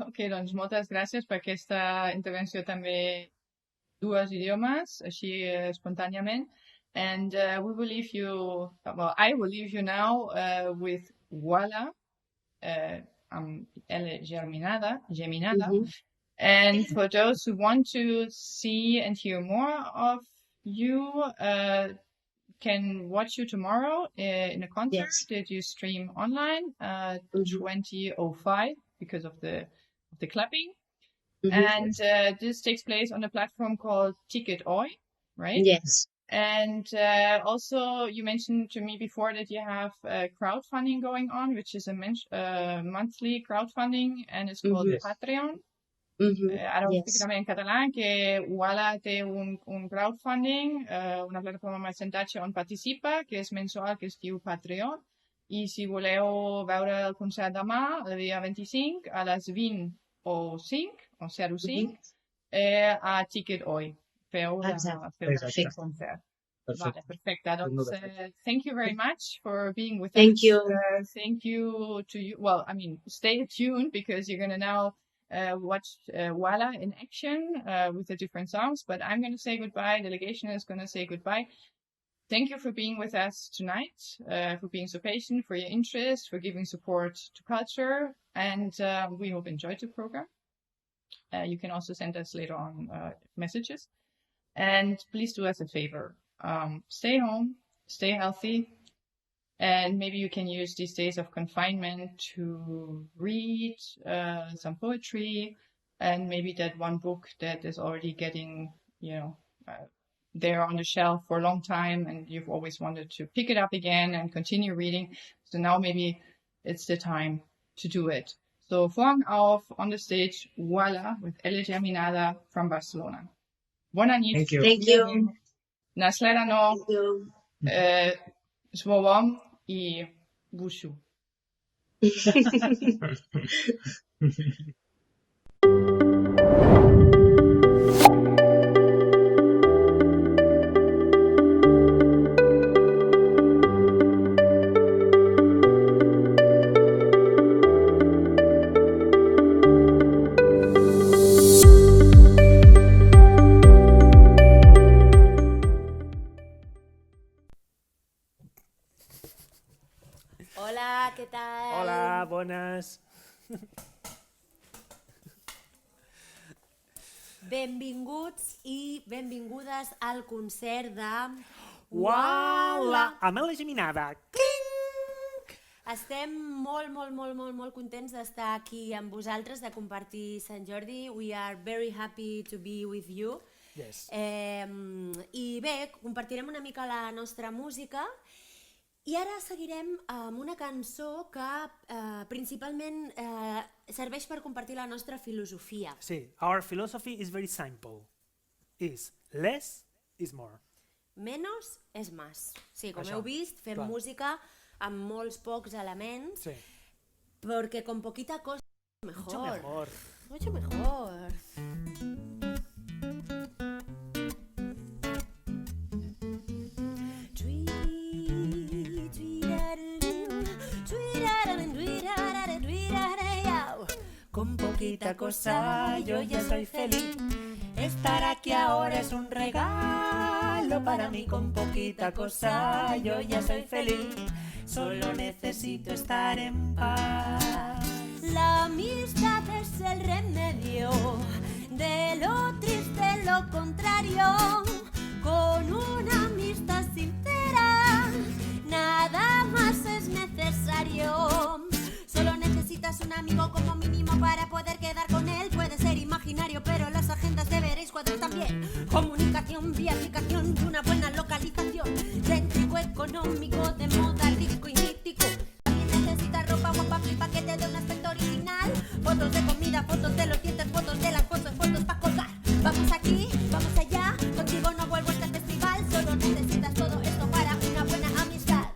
Ok, doncs moltes gràcies per aquesta intervenció també dues idiomes, així espontàniament. And we will leave you, well, I will leave you now with Wala, Geminada. And for those who want to see and hear more of you, can watch you tomorrow in a concert that you stream online at 20:05 because of the clapping. And this takes place on a platform called Ticket.oi, right? Yes. And also, you mentioned to me before that you have crowdfunding going on, which is a monthly crowdfunding, and it's called Patreon. Ara ho explico també en català, que Wala té un crowdfunding, una plataforma de mecentatge on participa, que és mensual, que es diu Patreon. I si voleu veure el concert demà, el dia 25, a les 20:05, a Ticket.oi. Concert. Vale, perfecte. Doncs, thank you very much for being with us. Thank you. Thank you to you. Well, I mean, stay tuned because you're going to now watch Wala in action with the different songs. But I'm going to say goodbye. Delegation is going to say goodbye. Thank you for being with us tonight, for being so patient, for your interest, for giving support to culture. And we hope you enjoyed the program. You can also send us later on messages. And please do us a favor. Stay home, stay healthy, and maybe you can use these days of confinement to read some poetry, and maybe that one book that is already getting, there on the shelf for a long time, and you've always wanted to pick it up again and continue reading. So now maybe it's the time to do it. So Vorhang auf, on the stage, Wala with Elif Duygu from Barcelona. Bona nit. Thank you. Thank you. Naslerano, Swawam i Wushu. Hola, què tal? Hola, bones. Benvinguts i benvingudes al concert de... Wala! Amb la geminada. Estem molt contents d'estar aquí amb vosaltres, de compartir Sant Jordi. We are very happy to be with you. Yes. I bé, compartirem una mica la nostra música. I ara seguirem amb una cançó que principalment serveix per compartir la nostra filosofia. Sí, our philosophy is very simple. Is less is more. Menos es más. Sí, com heu vist, fem música amb molts pocs elements, perquè con poquita cosa mejor. Mucho mejor. Con poquita cosa yo ya soy feliz. Estar aquí ahora es un regalo para mí. Con poquita cosa yo ya soy feliz. Solo necesito estar en paz. La amistad es el remedio de lo triste, lo contrario. Con una amistad sincera nada más es necesario. Solo necesitas un amigo como mínimo para poder quedar con él. Puede ser imaginario, pero las agendas deberéis cuadrar también. Comunicación, viaficación y una buena localización. Céntrico, económico, de moda, rico y mítico. También necesitas ropa guapa, flipa que te dé un aspecto original. Fotos de comida, fotos de los dientes, fotos de las fotos para colgar. Vamos aquí, vamos allá, contigo no vuelvo a este festival. Solo necesitas todo esto para una buena amistad.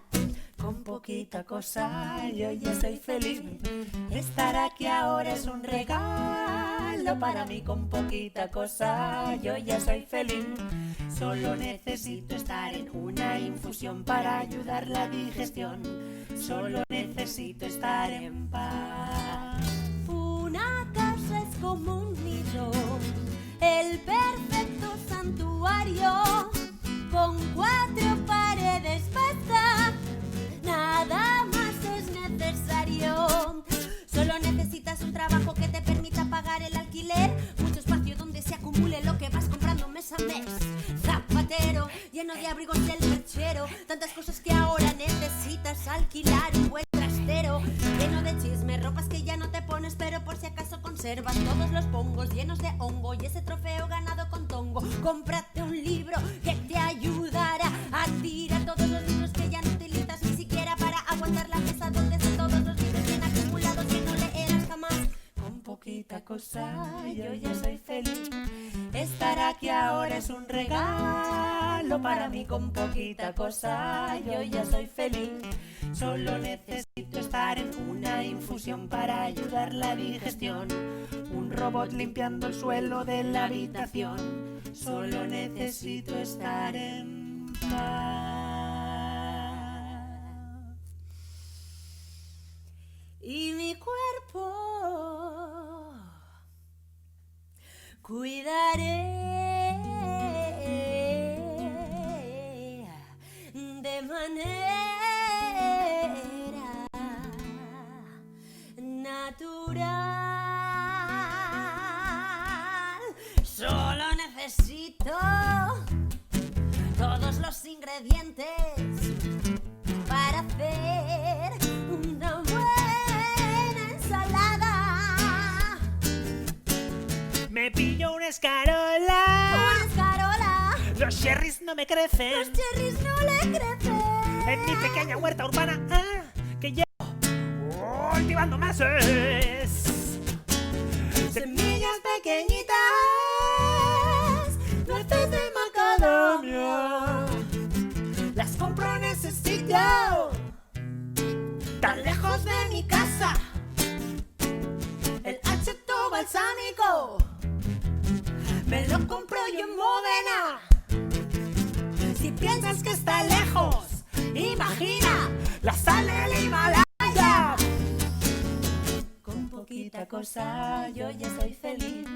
Con poquita cosa cosa, yo ya soy feliz. Estar aquí ahora es un regalo para mí con poquita cosa, yo ya soy feliz. Solo necesito estar en una infusión para ayudar la digestión. Solo necesito estar en paz. Una casa es como un nido, el perfecto santuario, con 4 paredes basta, nada más es necesario. Solo necesitas un trabajo que te permita pagar el alquiler, mucho espacio donde se acumule lo que vas comprando mes a mes. Zapatero, lleno de abrigos del perchero, tantas cosas que ahora necesitas alquilar. Un buen trastero, lleno de chisme, ropas que ya no te pones, pero por si acaso conservas todos los pongos llenos de hongo y ese trofeo ganado con tongo. Cómprate un libro que te ayudará a tirar todos los libros que ya no utilizas ni siquiera para aguantar la mesa donde están todos los libros bien acumulados que no leerás jamás. Con poquita cosa, yo ya soy feliz. Estar aquí ahora es un regalo para mí con poquita cosa, yo ya soy feliz. Solo necesito estar en una infusión para ayudar la digestión. Un robot limpiando el suelo de la habitación. Solo necesito estar en paz. Y mi cuerpo cuidaré de manera natural. Solo necesito todos los ingredientes para hacer una buena ensalada. Me pillo una escarola. Una escarola. Los cherries no me crecen. Los cherries no le crecen. En mi pequeña huerta urbana que llevo cultivando meses. Semillas pequeñitas, nueces de macadamia. Las compro en ese sitio, tan lejos de mi casa. El acheto balsámico me lo compro yo en Módena. Si piensas que está lejos, imagina la sal del Himalaya. Con poquita cosa yo ya soy feliz.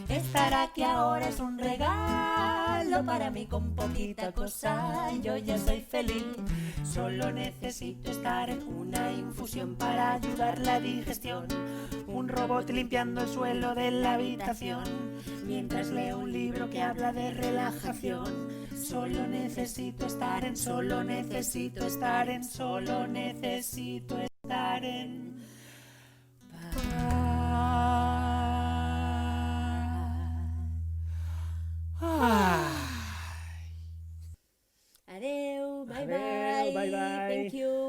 Estar aquí ahora es un regalo para mí con poquita cosa, yo ya soy feliz. Solo necesito estar en una infusión para ayudar la digestión. Un robot limpiando el suelo de la habitación mientras leo un libro que habla de relajación. Solo necesito estar en, solo necesito estar en, solo necesito estar en paz. Adeu, bye Adeu, bye. bye bye. Thank you.